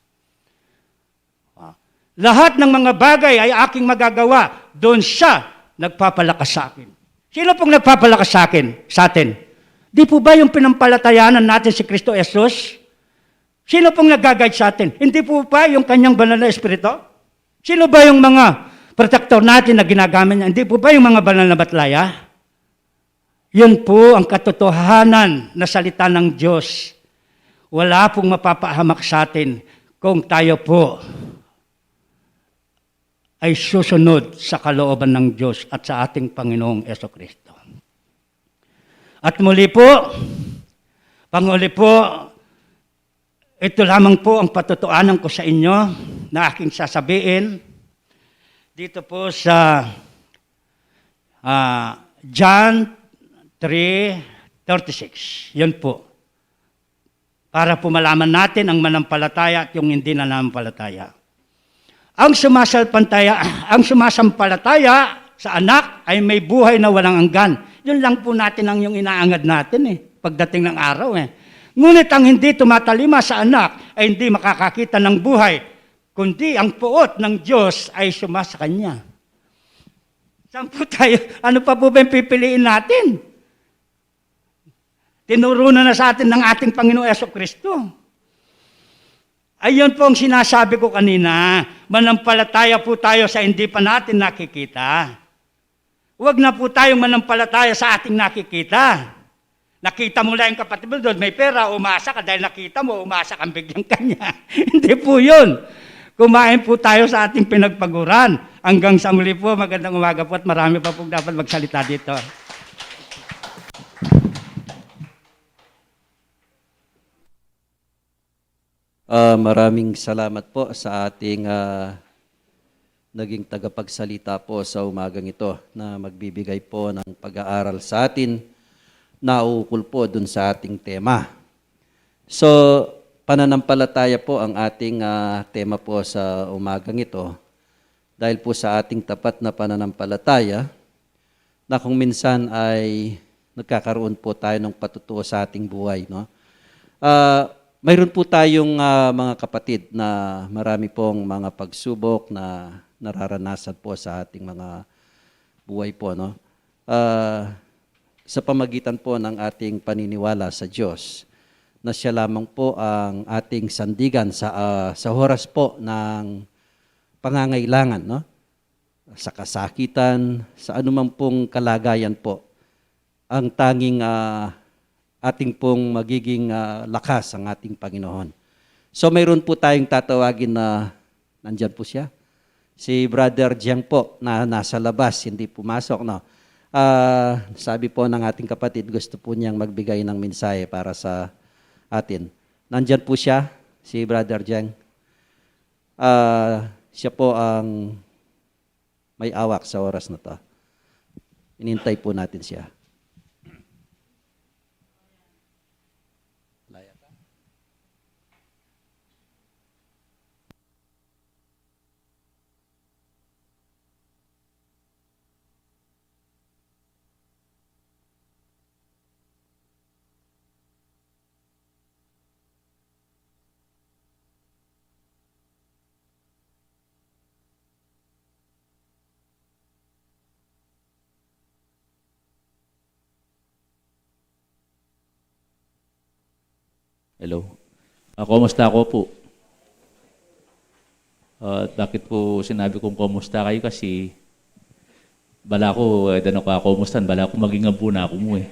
Lahat ng mga bagay ay aking magagawa. Doon siya nagpapalakas sa akin. Sino pong nagpapalakas sa atin? Di po ba yung pinampalatayanan natin si Kristo Jesus? Sino pong nag-guide sa atin? Hindi po ba yung kanyang banal na Espiritu? Sino ba yung mga protector natin na ginagamit niya? Hindi po ba yung mga banal na batlaya? Yun po ang katotohanan na salita ng Diyos. Wala pong mapapahamak sa atin kung tayo po ay susunod sa kalooban ng Diyos at sa ating Panginoong Jesucristo. At muli po, panguli po, ito lamang po ang patutuanan ko sa inyo na aking sasabihin dito po sa John 3:36. Yun po. Para po malaman natin ang manampalataya at yung hindi na nanampalataya. Ang sumasampalataya sa anak ay may buhay na walang hanggan. Yun lang po natin ang yung inaangad natin pagdating ng araw Ngunit ang hindi tumatalima sa anak ay hindi makakakita ng buhay, kundi ang puot ng Diyos ay sumasa kanya. Saan po tayo? Ano pa po ba yung pipiliin natin? Tinuro na sa atin ng ating Panginoong Jesucristo. Ayun po ang sinasabi ko kanina, manampalataya po tayo sa hindi pa natin nakikita. Huwag na po tayong manampalataya sa ating nakikita. Nakita mo lang yung kapatid mo doon, may pera, umasa ka dahil nakita mo, umasa kang bigyan kanya. Hindi po yun. Kumain po tayo sa ating pinagpaguran. Hanggang sa muli po, magandang umaga po at marami pa po dapat magsalita dito. Maraming salamat po sa ating naging tagapagsalita po sa umagang ito na magbibigay po ng pag-aaral sa atin na ukol po dun sa ating tema. So, pananampalataya po ang ating tema po sa umagang ito dahil po sa ating tapat na pananampalataya na kung minsan ay nagkakaroon po tayo ng patutuo sa ating buhay. No? Mayroon po tayong mga kapatid na marami pong mga pagsubok na nararanasan po sa ating mga buhay po. No? Sa pamagitan po ng ating paniniwala sa Diyos. na siya lamang po ang ating sandigan sa oras po ng pangangailangan, no? Sa kasakitan, sa anumang pong kalagayan po. Ang tanging ating pong magiging lakas ang ating Panginoon. So mayroon po tayong tatawagin na, nandyan po siya, si Brother Jiang po na nasa labas, hindi pumasok. No? Sabi po ng ating kapatid, gusto po niyang magbigay ng mensahe para sa atin. Nandyan po siya, si Brother Jiang. Siya po ang may awak sa oras na to. Inintay po natin siya. Hello. Kumusta ako po? Bakit po sinabi kong kumusta kayo? Kasi bala ko, dano ka kumustan, bala ko maging abuna ako mo eh.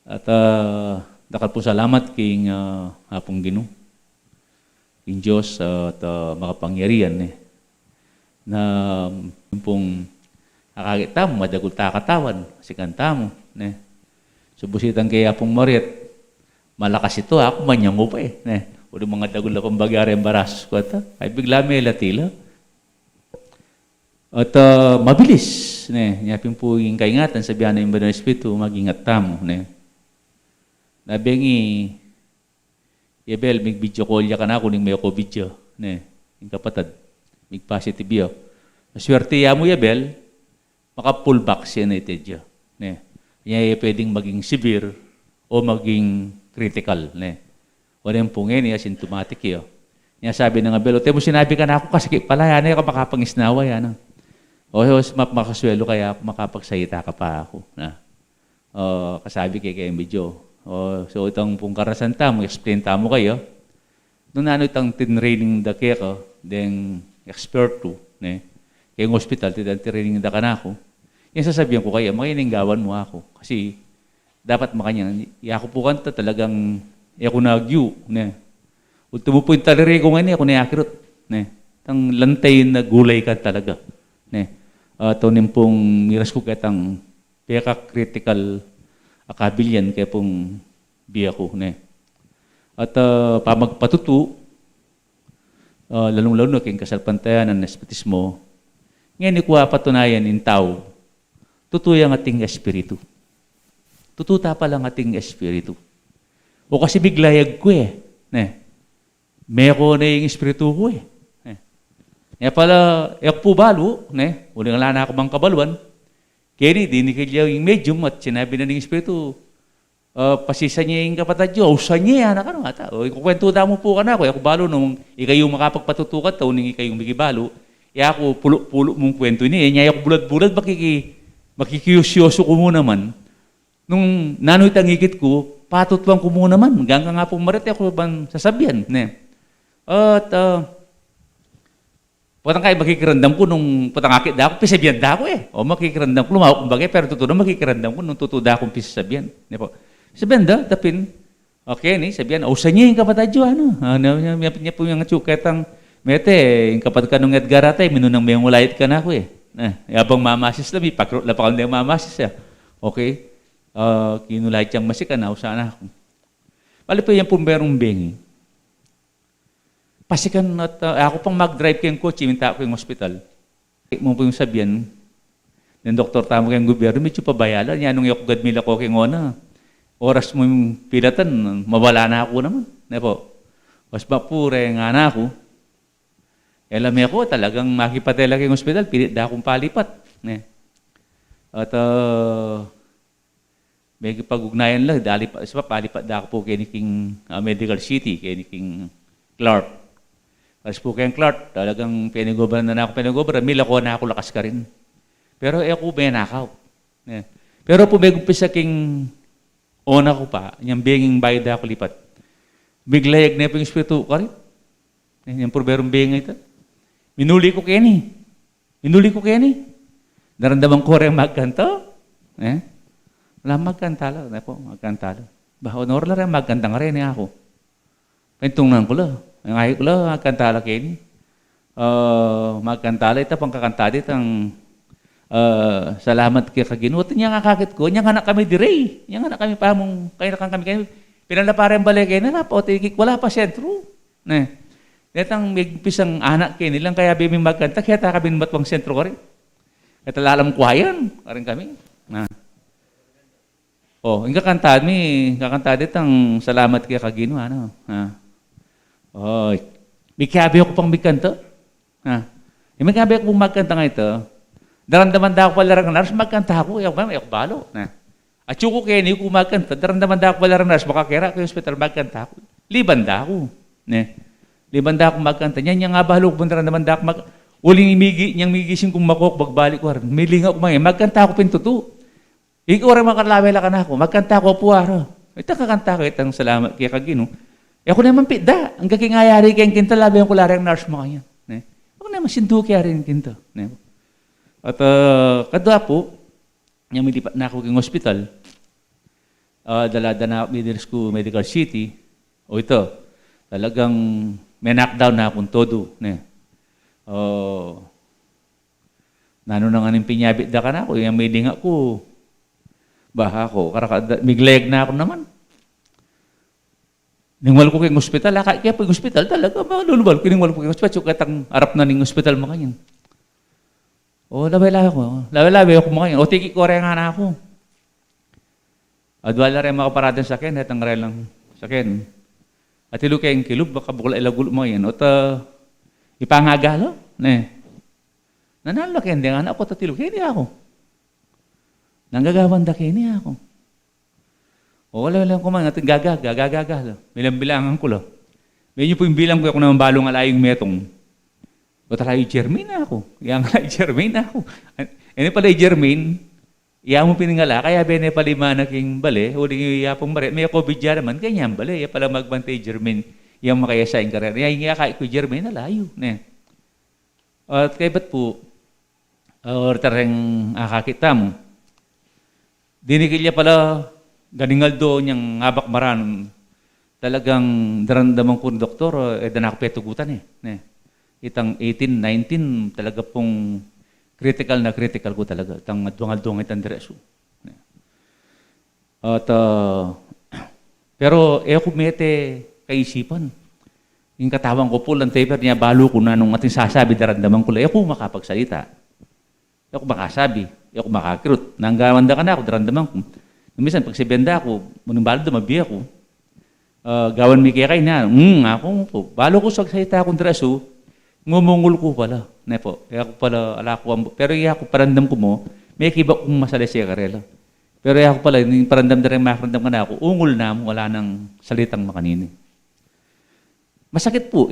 At dakal po salamat king hapong Ginoo, king Diyos at makapangyarihan na yung pong akakita mo, madagol takatawan, kasi kanta mo. Subusitan kaya pong Marit, malakas ito, ako manyang mo pa eh. Uli mga dagol na pang bagyari ang baras ko ata, ay bigla may latila. At mabilis, nyapin po yung kaingatan, sabihan na yung Banal Espiritu, mag-ingat tamo. Nabengi, Yabel, may video call ya ka na, kuning may ako video. Yung kapatid, may positive yun. Maswerte ya mo, Yabel, maka-pull back siya na ito dyan. Niya pwedeng maging severe o maging critical. Wala yung pungin, asymptomatic yun. Niya sabi ng Abel, mo sinabi ka na ako kasi pala, yan ka makapangisnawa yan. O makaswelo kaya ako, makapagsayita ka pa ako. Kasabi kay video. So itong pong karasan tamo, explain tamo kayo. Nung itong tinraining da kaya ko, then expert to, kayong hospital, tinraining da ka na ako. Yung sasabihan ko kayo, makininggawan mo ako. Kasi dapat makanyang, ako po kanta talagang, ako nagyu. Ultimo po yung talere ko ngayon, ako nayakirot. Tang lantay na gulay ka talaga. Ito pong miras ko katang peka critical akabilyan kaya pong biya ko. At pamagpatutu, lalong-lalo na kayong kasalpantayan ng espetismo, ngayon ikuha patunayan in tao, tutuya ang ating espiritu. Tututa pa lang ating espiritu. O kasi biglayag ko Meko na yung espiritu ko Kaya pala, po balo, uling ala na ako mang kabaluan. Kaya ni kaya yung medium at sinabi na ng espiritu, pasisa niya yung kapatid niyo, usa niya, anak ano ata. O ikukwento mo po ka na ako, balo nung ikayo makapagpatutukat, nung ikayo balo, ako pulo-pulo mong kwento niya, niya ako bulad-bulad, makikiyosyoso ko mo naman. Nung nanoy tangigit ko, patutwang ko mo naman. Hanggang nga pong Marit, ako bang sasabihan. At, patang kayo makikirandam ko nung patangakit da ako, pisabihan da ako O makikirandam ko, lumawak kong bagay, pero totoo makikirandam ko nung totoo da akong pisabihan. Sabihan da, tapin. Okay, sabihan, usa niya yung kapatid yun, niya po yung tsuketang, mete, yung kapatid ka nung Edgar atay, minunang may ulayit ka na ako Yabang mamasis lang, ipakrot lang pa kang mamasis Okay? Kinulay siyang masika na, usana ako. Pali po yan po merong bengi. Pasikan at ako pang mag-drive kayong kotse, minta ako yung hospital. Mo po yung sabihan, ng doktor tamo kayong gobyerno, medyo pabayalan. Yan nung yung gadmila ko kayong oras mo yung pilatan, mawala na ako naman. Mas mapure nga na ako. Alam ko, talagang makipatela kayong hospital, pilit da akong palipat. At may pag-ugnayan lang, palipat da ako po kay King Medical City, kay King Clark. Kasi po kay Clark, talagang pinagobra na ako, mila ko na ako lakas ka rin. Pero ako may nakaw. Pero po may gumpisa king Ona ko pa, yung benging bayad ako lipat. Biglayag na po yung espiritu ko rin. Yung proberong bengay ito. Minuli ko keni. Naramdaman ko rin magkanto. Wala magkantalo. Magkantalo. Ba, honor lang rin magkantang rin ako. Pentungnan ko lang. Ang ayaw ko lang magkantalo keni. Magkantalo ito, pangkakantado itang salamat kay Kaginuot. Niya nga kakit ko, niya nga na kami direy. Niya nga na kami pamong, kaya na kami. Pinalaparen balik kayo na, pautikik, wala pa sentro. Netang may pisang anak kayo nilang, kaya biming magkanta, kaya takabin matwang sentro ko rin. Kaya talalam kwayan, karin kami. Yung kakantad itang salamat kay Kagino, may kabi ako pang magkanta. May kabi ako pang magkanta nga ito. Daramdaman da ako pala ng nars, magkanta ako, ako balo. At yung ko kayo, kung magkanta, daramdaman da ako pala ng nars, makakera ko yung hospital, magkanta ako. Liban da ako. Liban da ako magkanta. Yan nga balo ko, daramdaman da ako uling niyang migising kong makok, bagbalik ko rin. Miling ako magkanta ako pintuto. Ikaw rin makalawela ka na ako, magkanta ako puwaro. Ito kakanta ko, itang salamat kaya Kagino. Ako naman pida, ang kakingayari kayang kinta, labi ang kularang nars mo kanya. Ako naman sindu kaya rin kinta. At kadwa po, yung milipat na ako ng hospital, dalada na ako Medical City, ito, talagang may knockdown na akong todo. Nano na nga ng pinyabit da ka na ako, yung may linga ko, baha ko, migleg na ako naman. Ningwal ko kayong hospital, kaya po yung hospital talaga, malulubal ko ningwal ko kayong hospital, so katang harap na ng hospital mo kanyan. Laway-laway ako. Laway-laway ako mga yan. Tiki ko rin nga na ako. Wala rin makaparada sa akin, hatang rin lang sa akin. At ilo kayong kilub, baka bukla ilagulo mga yan. Ipangagalo. Nanalo kayo, hindi nga na ako, tatilo kayo niya ako. Nanggagawan da kayo niya ako. Wala ko mga ating gagaga. Bilang-bilangan ko lang. Medyo po yung bilang ko naman balong alayong metong. O talaga Jermaine ako. Yang Jermaine ako. Ini pala Jermaine, iya mo piningala, kaya bene pala manaking bale, huling iya pong bare, may COVID dyan naman, kanya bale, iya pala magbantay Jermaine, iyang makaya sa ingkarer. Iya kaya ko Jermaine, nalayo. At kaya ba't po, tarang akakita mo, dinikilya pala, ganingal doon yung ngabak maran, talagang darandamang kong doktor, danak petugutan Itang 18, 19, talaga pong critical ko talaga. Itang duwang-duwang itang diretso. At, pero, kumete kaisipan. Yung katawang ko po, ang taper niya, balo ko na nung ating sasabi, darandaman ko lang, makapagsalita. Makasabi. Makakirot. Nanggawanda ka na ako, darandaman ko. Minsan, pag sibenda ako, munong balo dumabi ako. Gawan mi kaya kayo na, ako po. Balo ko sa salita akong diretso, ngumungol ko pala. Kaya ako pala, pero iya ako parandam ko mo, may kiba kong masali siya karela. Pero iya ako pala, yung parandam na rin makarandam ka na ako, ungol na mo, wala nang salitang makanini. Masakit po,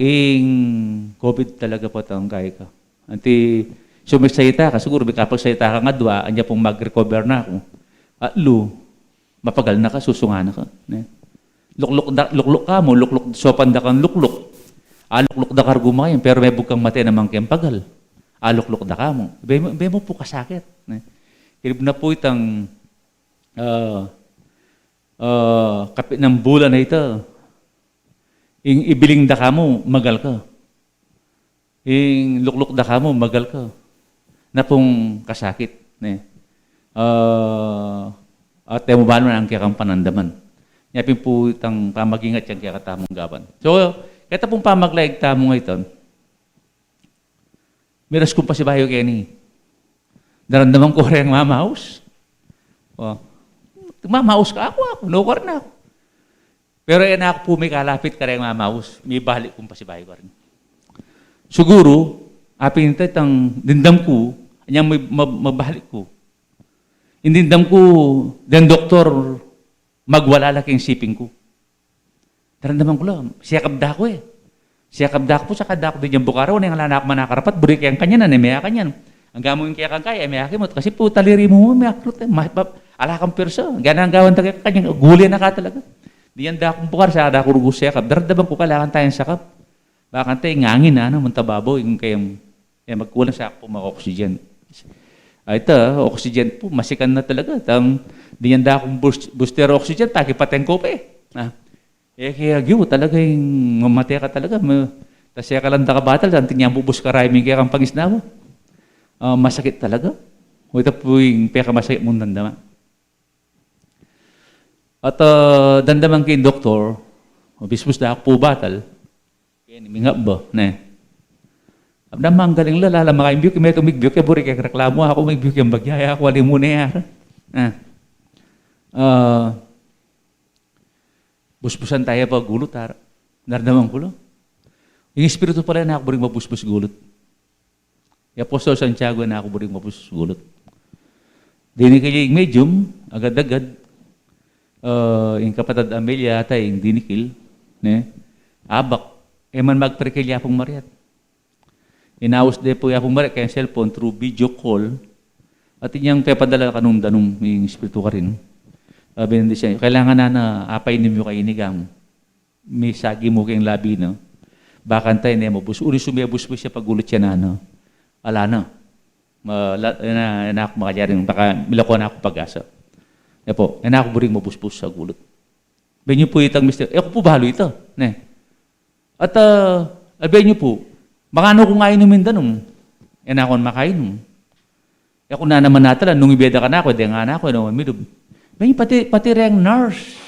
COVID talaga po itong kaya ka. Anti, sumiksayita ka, siguro kapagsalita ka nga dwa, anya pong mag-recover na ako. Mapagal na ka, susunga na ka. Lukluk ka mo, lukluk, sopanda kang lukluk. Alukluk da kargo mo ngayon, pero may bukang mati naman kayang pagal. Alukluk da ka mo. Be mo po kasakit. Kilib na po itang kapit ng bulan na ito. Ibiling da ka mo, magal ka. Lukluk da ka mo, magal ka. Na pong kasakit. At mo ba naman ang kaya kang panandaman. Yapin po itang pamagingat yung kaya katamong gaban. So, kaya pong pamaglaig tamo ngayon, miras kong pasibayo kayo ni. Darandaman ko rin ang mamaus. Mamaus ka ako, nukor na ako. Pero yan ako po may kalapit ka rin ang mamaus, may balik kong pasibayo ko rin. Siguro, apin ito itang dindam ko, anyang mabalik ko. Indindam ko, den doktor, magwala laking siping ko. Darandaman ko lang, siya kabda ko Siya kabda ko po sa kabda ko din yung bukaraw, nang lanak manakarapat, burik yung kanya na, nemea kanyan. Ang gamon kaya kang kaya, may akimot. Kasi po, taliri mo, may akrot. Ala kang perso. Ganang gawan tayo kanyang, guli na ka talaga. Di yan da akong bukar, sa da akong rugus yakap. Daradabang ko kailangan tayong sakap. Baka tayo ngangin na, mantababo, yung kayang magkulang sa ako mga oxygen. Ito, oxygen po, masikan na talaga. Di yan da akong booster oxygen, takipateng ko pa kaya giyo, talaga yung mamatay ka talaga. Tapos ka lang da ka batal, tingnan bubus ka raiming kaya kang pangisna mo. Masakit talaga. O ito po yung masakit mong dandama. At dandaman kay doktor, bispus na ako po batal, kaya nimingap ba, Abdamang galing lala, makaimbyuk, may tumigbiyuk, kaya buri kaya reklamo ako, may byuk yung bagyaya, ako alin muna yan. Busbusan tayo pa gulot, nardamang kulo. Yung espiritu pala na ako buring mabusbus gulot. Yung Apostol Santiago na ako buring mabusbus gulot. Dini kaya yung medium, agad-agad, yung kapatid Amelia ata yung dinikil, abak, man magperkilya pong Mariat. Inawas de po yapong Mariat kaya cellphone through video call, at inyang pepadala kanong-danong yung espiritu ka rin. Sabi nandun siya, kailangan na apay ninyo kayo inigam, may sagi mo kayong labi, no? Bakantay na mo, uli sumiyabus po siya pagulot siya na, ala na. Na ako makalaring, baka milako na ako pag-asa. Po, na ako buring mabuspus sa gulot. Benyo po itang mister, ako po bahalo ito. At benyo po, makano kung ngayon Mindanong, na ako makainom. Ako na naman natala, nung ibeda ka na ako, di nga na ako, midub. Benyo pati reyang nurse,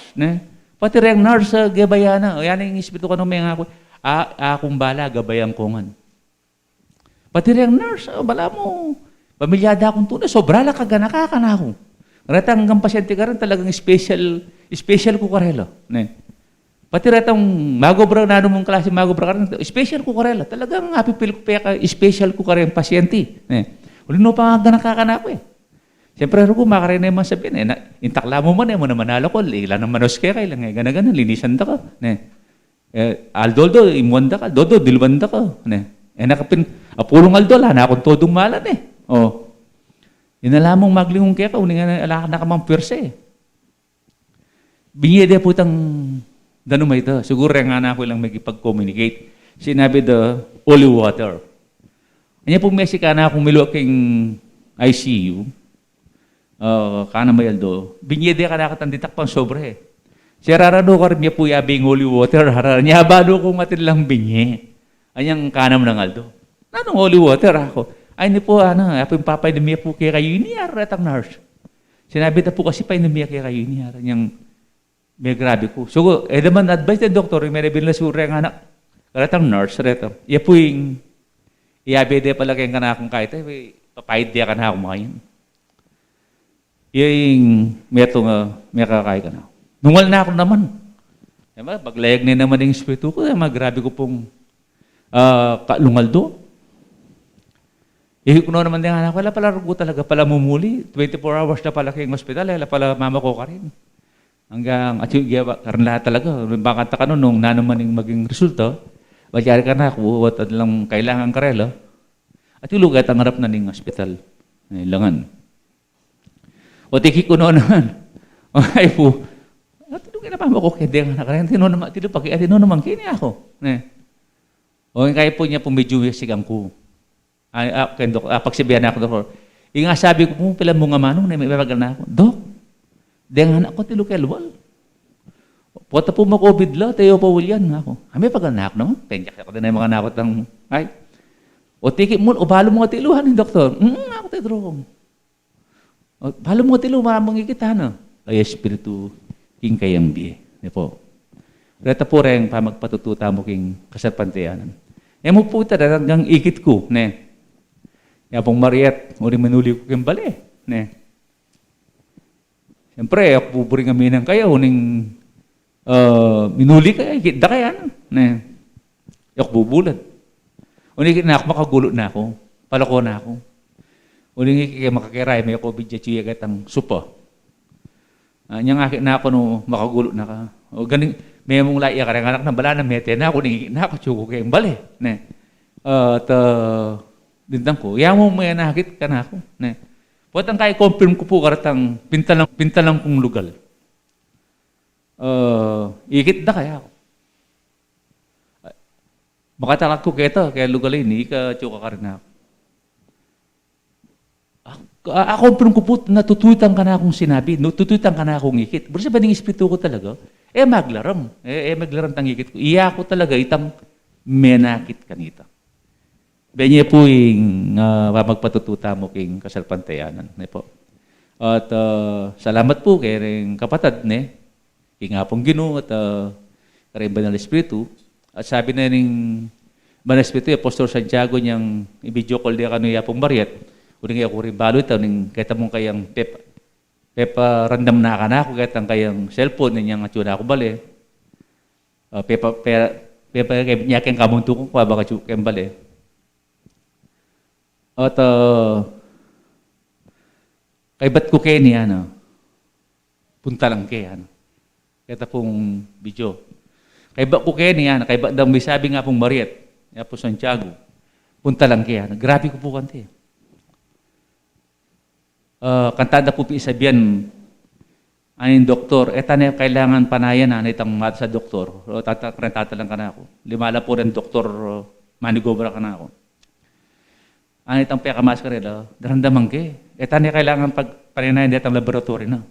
pati reyang nurse sa Gabayana, o yan yung espiritu ko nung may nga ako, akong bala, gabayang kongan. Pati reyang nurse, bala mo, pamilyada akong tunay, sobrala ka ganaka na ako. Retang hanggang pasyente ka rin, talagang special kukarelo. Pati retang magobra, na mong klase magobra ka rin, special kukarelo. Talagang apipil ko pa special kukarelo pasyente. Uli no pa ganaka na ako Siyempre, ko makarin naman sabihin, intakla mo man, mo na manalo ko, ilan ang manos kaya kailang, gana-gana, linisan da ka. Aldoldo, imuanda ka, dodo, dilwanda ka. Nakapin, apulong aldol, na akong todong malan Inalamong maglingong kaya ka, uling alaka na ka mang pwerse Binyede po itang danumay ito. Siguro nga na ako lang magipag-communicate. Sinabi the holy water. Kanya pong Mexicana akong miluaking ICU, kana mayaldo, binyede ka nakatanditak pang sobre. Siya rarado ka rin niya po yabing holy water, niya bado kong matilang binye. Anyang kanam ng aldo. Anong holy water ako? Ay ni po, ako yung papay na miya po kaya kayo iniyar, retang nurse. Sinabi na po kasi pa yung miya kaya kayo iniyar, yung may grabe ko. So, naman advice ng doktor, may nabil na sura yung anak, retang nurse, retang. Iya po yung, iyabe de pala kayong kanakong kahit, papayid diya ka na ako makayin. Yung, may kakay ka na. Nungal na ako naman. Paglayag na naman yung espiritu ko, grabe ko pong lungal do. Ko naman din anak, wala pala rugo talaga, pala mumuli. 24 hours na pala kayong hospital, wala pala mama ko ka rin. Hanggang, at yung karan lahat talaga, bakit ka nung nanaman yung maging resulta, magyari ka na ako, at lang kailangan karelo. At yung lugat ang harap na ng hospital. Ilangan. O tiki ko noon naman. Ay po, tinugin na mama ko, kaya nga nakarin, tinuro naman kini ako. O kaya po niya po medyo sigang ko. Pagsabihan na ako, doktor, yung nga sabi ko, kung pala mo nga manong, may mabagal na ako, Dok, dengan ako tilukelwal. Pota po ma-COVID la, tayo pa ulyan nga ako. May pagal na ako naman, penyak ako din na yung mga nakot ng, o tiki mo, o balo mo nga tiluhan yung doktor. Ako tayo drogong. O balo mo nga tiluhan, maramang ikita na. Ay, espiritu, king kayang biye. Po. Reta po rin, pa magpatututa mo king kasarpantayanan. Mo po talagang ikit ko, Yapong Mariat, uri manuli ko kayong bali. Siyempre, ako pupuring aminang kayo, uning minuli kayo, ikit da kaya. Ako bubulan. Uning na ako, makagulo na ako, palako na ako. Uning ikikaya makakiray, may ako bidya gat ang supa. Niyang akit na ako no, makagulo na ka. O ganing, may mong laiya ka rin, anak na bala na mete na ako, na ako, tsuko kayong bali. At dindang ko, mo may nakit ka na ako. Ne. Puwat ang kaya confirm ko po karatang pintalang kong lugal. Ikit na kaya ako. Makatalak ko keto, kaya lugal ini, ika-tsuka ka rin ako. Confirm ko po, natutuitan ka na akong sinabi, natutuitan ka na akong ikit. Pero sa baning espiritu ko talaga, maglaram. Maglaram tang ikit ko. Iya ko talaga itang menakit kanita. Benye po yung magpatututa mo king kasalpantayanan. Ne po. At salamat po kay ring kapatad ne. King apong Ginoo at kay Banal Espiritu. At sabi na ring Banal Espiritu, Apostol Santiago niyang i-video call dia kanuya pong Mariet. Uling ako rin balo ito, kahit mong kayang pepa random na ka na ako, kahit ang kayang cellphone, ninyang atsuna ako bali. Pepa nyaking kamuntukong ko, baka tsukeng bali. At kay ba't ko kayo niya, punta lang kayo, kahit pong video. Kay ba't ko kayo niya, kay ba't daw may sabi nga pong Mariet, niya po Santiago, punta lang kayo. Grabe ko po kante. Kantada po isabihan aning doktor, na kailangan panayan na itang mat sa doktor. Tatalang ka na ako. Limala po rin doktor, manigobra ka na ako. Itang peka-mask ka rin, daramdaman ka na kailangan pagpaninayan itang laboratory na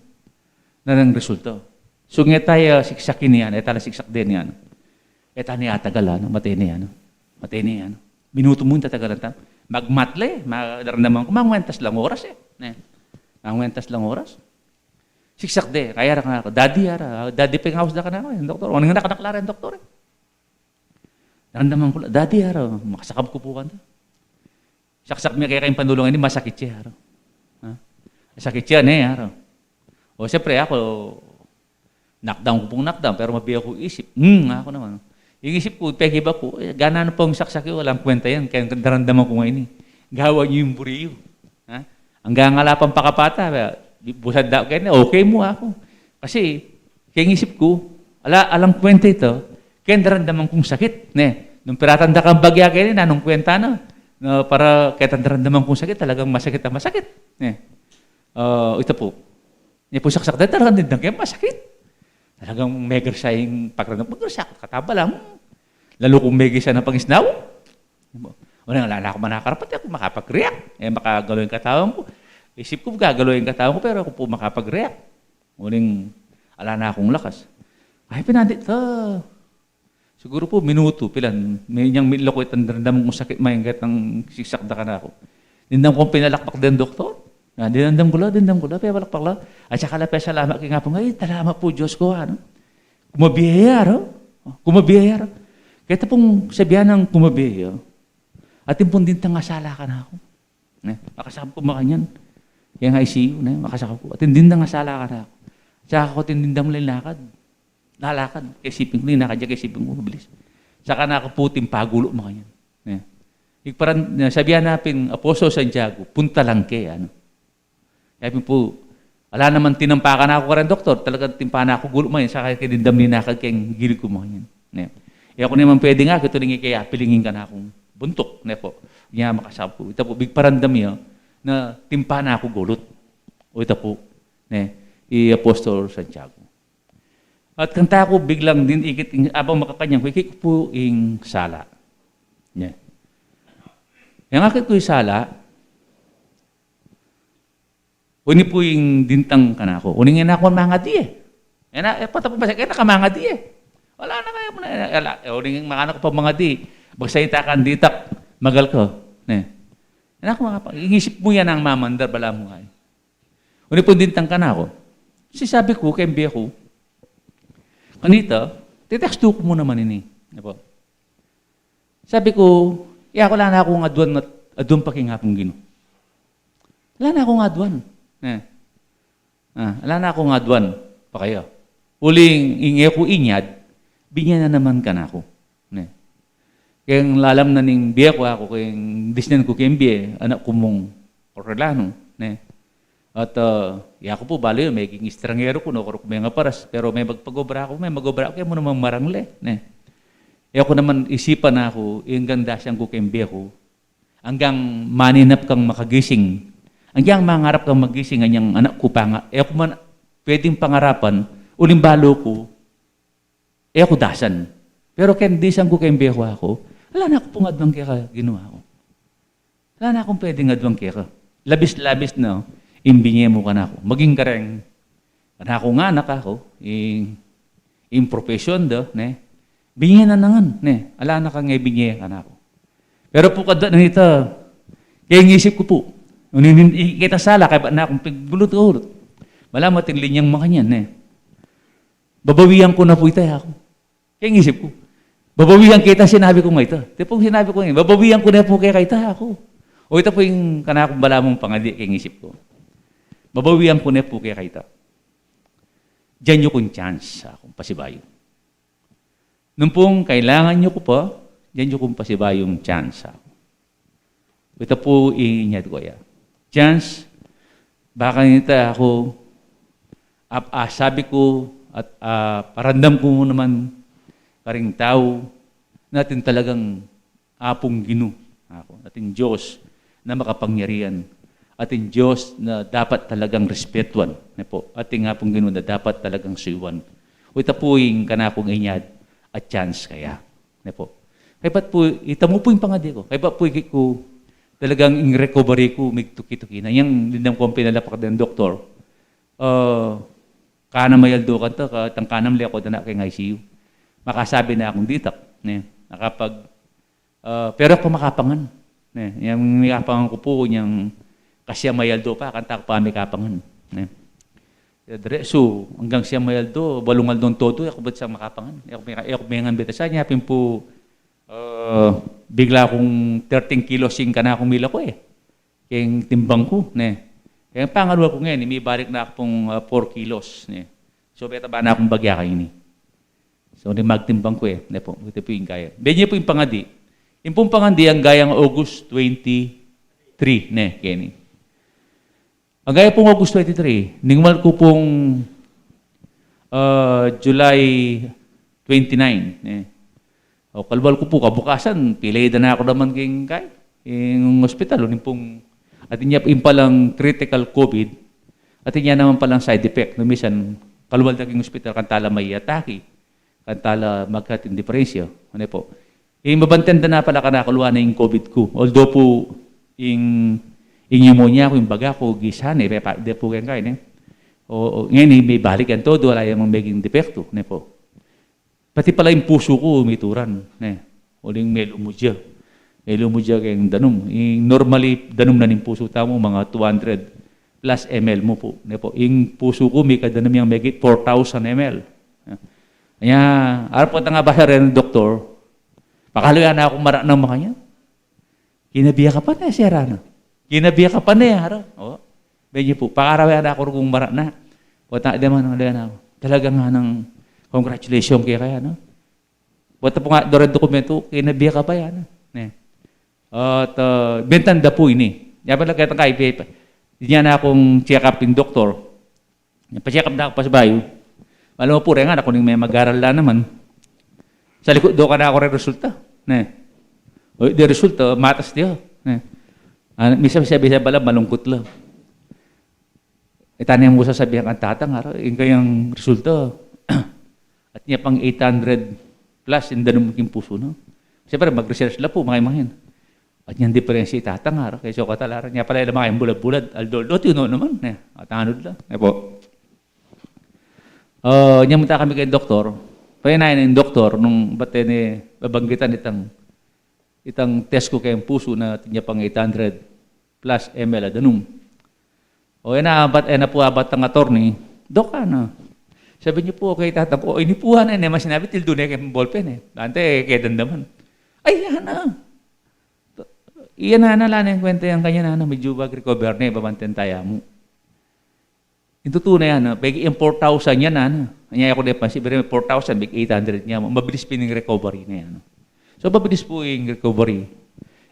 ng resulta. So nga tayo siksakin niyan, na siksak din yan. Na atagal, matay niya. Matay niya. Minuto mo yung tatagalan tayo. Magmatle, daramdaman ko, mangwentas lang oras Mangwentas lang oras. Siksak de, kaya na ka na ako. Daddy ping house na ka na ako, doktor. Ano nga nakanaklara yung doktor? Narandaman ko lang, daddy, makasakab ko po ka na. Saksak mo kaya kayong panulungan ni masakit siya. Masakit siya, O siyempre, ako, knockdown ko pong knockdown, pero mabiya ko isip. Ako naman. Yung isip ko, pegiba ko, gana na pong saksak yun, walang kwenta yan. Kaya narandaman ko ngayon. Gawa niyo yung buriyo. Hanggang alapang pakapata, busad daw kayo, okay mo ako. Kasi, kaya isip ko, alang kwenta ito, kaya narandaman kong sakit. Nung piratanda kang bagya kayo, anong kwenta na? Para kaya narandaman kong sakit, talagang masakit na masakit. Ito po. Niya po saksak dahil talagang din kaya masakit. Talagang mega siya yung pagramdam. Magkasakit, kataba lang. Lalo kung mega siya ng pangisnaw. Unang alala ko manakarapat, ako makapag-react. Makagalo yung katawan ko. Isip ko, gagalo yung katawan ko, pero ako po makapag-react. Uling, ala na akong lakas. Ay, pinandit, siguro po, minuto, pilan. May niyang miloko itang darandam kong sakit, mayanggat ng sisakda ka na ako. Dindam kong pinalakpak din, doktor. Dindam ko la, pero palakpak la. At saka la, salamat kayo nga po, ay, talamat po, Diyos ko, kumabiyaya, kumabiyaya. Kaya pong sabihan ng kumabiyaya, at yung pong dintang asala ka na ako. Makasakap ko makanyan. Yung ICU, makasakap ko. At yung dintang asala ka na ako. Saka ako tindindang lalakad. Nalakad. Kaya sipin ko, linakad niya, kaya sipin ko, mabilis. Saka na ako puting pagulo makanyan. Sabihan natin, Apostol Santiago, punta lang kayo. Kaya po, wala naman tinampakan na ako ka rin, doktor. Talagang timpahan ako gulo makanyan. Saka kaya dindam linakad, kaya gilid ko makanyan. Ako naman pwede nga, ito rin kaya pilingin ka na akong buntok, po. Niya makasab po. Ito po, big parandam niya na timpa na ako gulot. O ito po, i-Apostol Santiago. At kanta ko biglang din ikit, abang makakanyang, ikit po yung sala. Yung akit ko yung sala, uni po yung dintang ka na ako. Uning nga na ako mga di patapos ba siya, kaya nakamanga di Wala na kayo mo na. Uning makanak pa mga di. Magsalita ka, ditak, magal ko. Inisip mo yan ang mamandar, bala mo nga. Uni po dintang ka na ako. Kasi sabi ko, kay mbiya ko, kanita, titexto ko mo naman ini. Sabi ko, wala na akong adwan pa kingapong Ginoo. Wala na akong adwan. Wala na akong adwan pa kayo. Uling ingay ko inyad, binyan na naman ka na ako. Kaya lalam na ning biya ko ako, kaya disnan ko kayong biya, anak ko mong Orlano. At ako po, balo yun, may estrangero ko, nakurok may nga paras, pero may magpagobra ako, kaya mo naman marangle. Ako naman isipan na ako, yung ganda siyang ko kayong biya ko, hanggang maninap kang makagising, hanggang mangarap kang magising, anyang anak ko pa nga, ako man, pwedeng pangarapan, ulimbalo ko, ako dasan. Pero kendisan ko kayong beho ako, wala na ako pong adwang kaya ginawa ko. Wala na akong pwedeng adwang kaya. Labis-labis na, imbinye mo ka na ako. Maging kareng, kana ako nga anak ako, in profession do, ne, binye na nangan, ne, ala na kang ibinye ka na ako. Pero po kada nito, kaya ngisip ko po, kita sala, kaya ba na akong pigbulot-ulot. Wala mating linyang makanyan, ne. Babawihan ko na po ito ako. Kaya ngisip ko, babawihan kita, sinabi ko nga ito. Ito pong sinabi ko nga, babawihan ko na po kaya kita ako. O ito po yung kanakong balamong pangadi, kaya ngisip ko. Babawihan ko na po kaya kita. Diyan nyo kong chance sa akong pasibayo. Nung pong kailangan nyo ko po, diyan nyo kong pasibayong chance sa ako. Ito po inyad ko ya. Chance, baka nito ako, sabi ko, at parandam ko mo naman karing tao, natin talagang apong ginu. Natin Diyos na makapangyarihan. Ating Diyos na dapat talagang respetuan. Ating nga pong ganoon na dapat talagang suyuan. O ito po yung kanakong inyad at chance kaya. Kaya ba't po, ito mo po yung pangadi ko. Kaya ba't po ko talagang in recovery ko, may tuki-tuki na. Yung lindang kong pinalapak ng doktor, kana mayaldo ka ito, katang kanam liya ko na kay ICU. Makasabi na akong ditak. Nakapag, pero ako makapangan. Yung makapangan ko po, yung kasi mayaldo pa, kanta ko pa may kapangan. So, hanggang siya mayaldo, balungal doon todo, ako ba't siya makapangan? Ako may ngan beta siya, niyapin po, bigla akong 13 kilos yung kana akong mila ko eh. Kaya timbang ko. Kaya pangalawa ko ngayon, may balik na ako pong 4 kilos. So, beta ba na akong bagya kayo ni? So, magtimbang ko eh. Ito po yung kaya. Benye po yung pangadi. Yung pong pangadi, ang gayang August 23, Kenny. Ang gaya pong August 23, ningmal ko pong July 29. O kalbal ko po, kabukasan, pilay na ako naman yung hospital. At niya palang critical COVID, at niya naman palang side effect. Minsan, kalbal na yung hospital, kantala may atake, kantala magkating diferensya. Ano po? Yung mabantenda na pala kanakulwa na yung COVID ko. Although po, yung pneumonia ko, yung baga ko, gisan, hindi po kayo kain. O ngayon, may balik yan todo, wala yung magiging depekto. Pati pala yung puso ko, umituran. Uling may lumudya. May lumudya kayong danum. Normally, danum na ng puso tamo, mga 200 plus ml mo po. Yung puso ko, may kadanum yung megit 4,000 ml. Kaya, araw po nga ba rin ng doktor, pakaluyan na akong maranang makanya. Kinabiya ka pa na, Sir Ana. Kinabiya ka pa na haro. Medyo po, pakarawayan ako kung mara na. Wata naman ang ako. Talaga nga ng congratulations kaya no? Wata po nga doon dokumento, kinabiya ka pa yan. At bentanda po ini. Yaman lang kaya kay Diyan na akong check up yung doktor. Pa-check up na ako pa sa bayo. Alam mo po rin nga, ako may mag-aral na naman. Sa likod do ka na ako rin resulta. O di resulta, matas diyo. Misa sabi pala, malungkot lang. Itanong mo sasabihan ang tatang, yung kayang resulta. At niya pang 800 plus, hindi na maging puso, no? Siyempre, mag-research lang po, mga imahin. At niyang diferensya itatang, kaya so katalaran niya pala, mga bulad-bulad, aldol-dot, yun naman, at anod lang. Po. Niya munta kami kay doktor, pahinayin ng doktor, nung ba't babanggitan itang test ko kayong puso na niya pang 800 plus ml adanum. O ba't po abat ang attorney, Dok, sabi niyo po, okay, tatang ko, inipuhan na, mas sinabi, til doon kayong ballpen Dante, kaya dandaman. Ay, yan Iyan na lang yung kwento yung kanya medyo bag-recover na, babantin tayo mo. Yung totoo na yan, pegi yung 4,000 yan Kanya ako na pansin, pero 4,000, big 800 niya, mabilis pining recovery na yan. So, mabilis po yung recovery.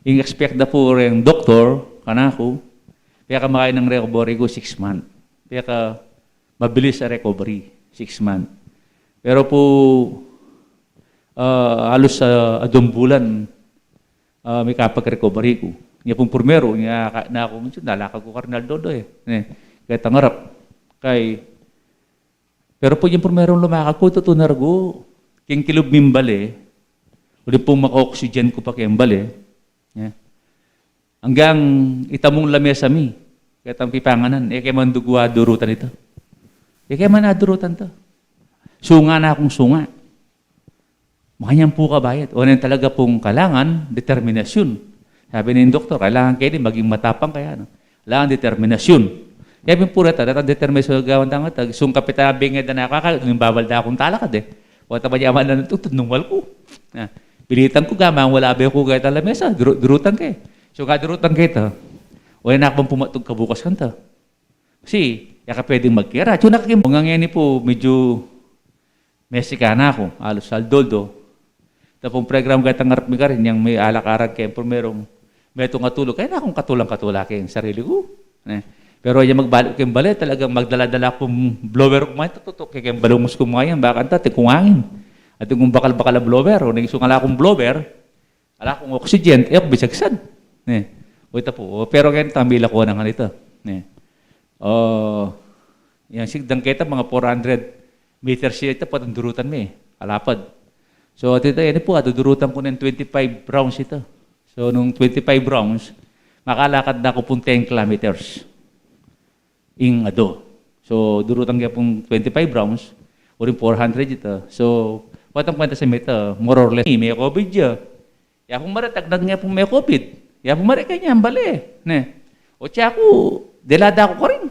Yung expect na po rin doktor, kanako, kaya ka makain ng recovery ko 6 months. Kaya ka mabilis sa recovery, 6 months. Pero po, halos sa adong bulan, may kapag-recovery ko. niya pong purmero, niya na ako, minsan nalakag ko Cardinal Dodo kaya tangarap, pero po yung purmero lumakag ko, tutunargo, king kilub mimbale, uli pong maka-oxygen ko pa kembale, hanggang itamong lamesa mi, kaya tang pipanganan, kaya man dugwa durutan ito. Kaya man nadurutan to. Sunga na akong sunga. Makanyang po kabayad. O yan talaga pong kailangan, determinasyon. Sabi ni doktor, kailangan kayo din maging matapang kaya. No? Kailangan determinasyon. Kaya pura tatang determinasyon gawan tangat. Sung kapitabing na nakaka, nung bawal na akong talakad Wata ba yaman na natutod nung wal ko. Pilitan ko gamang wala ba ko kahit alamesa. Durutan kayo. So kadurutan kayo ito. O yan akong pumatog kabukas kanta. Kasi, yaka pwedeng magkira. So nakakimpungang po, medyo Mexicana ako, alos saldoldo. Tapong program kahit ang harap mi ka rin, yung may alak-arag kayo, merong metong katulog. Kaya na akong katulang-katula kayo sarili ko. Pero yung magbalik kayong balik, talagang magdala-dala akong blower kumain, tututok kayo kayong balong muskum ngayon, baka ante, kungangin. At yung bakal-bakal na blower, o naging ala akong blower, ala akong oxygen, bisagsan. O ito po, pero kaya tamila ko na nga nito. Yan, sigdang kita, mga 400 meters siya, ito po, durutan mo alapad. So, ito, yan po, dudurutan ko ng 25 rounds ito. So, nung 25 rounds, makalakad na ako pong 10 kilometers. So, durutan kaya pong 25 rounds, o rin 400 ito. So, patang kwenta sa ito, more or less, may COVID dyan. Kaya kung maratagdag nga pong may COVID, kaya kung maratagdag niya, ang bali. O siya ako, delada ako ka rin.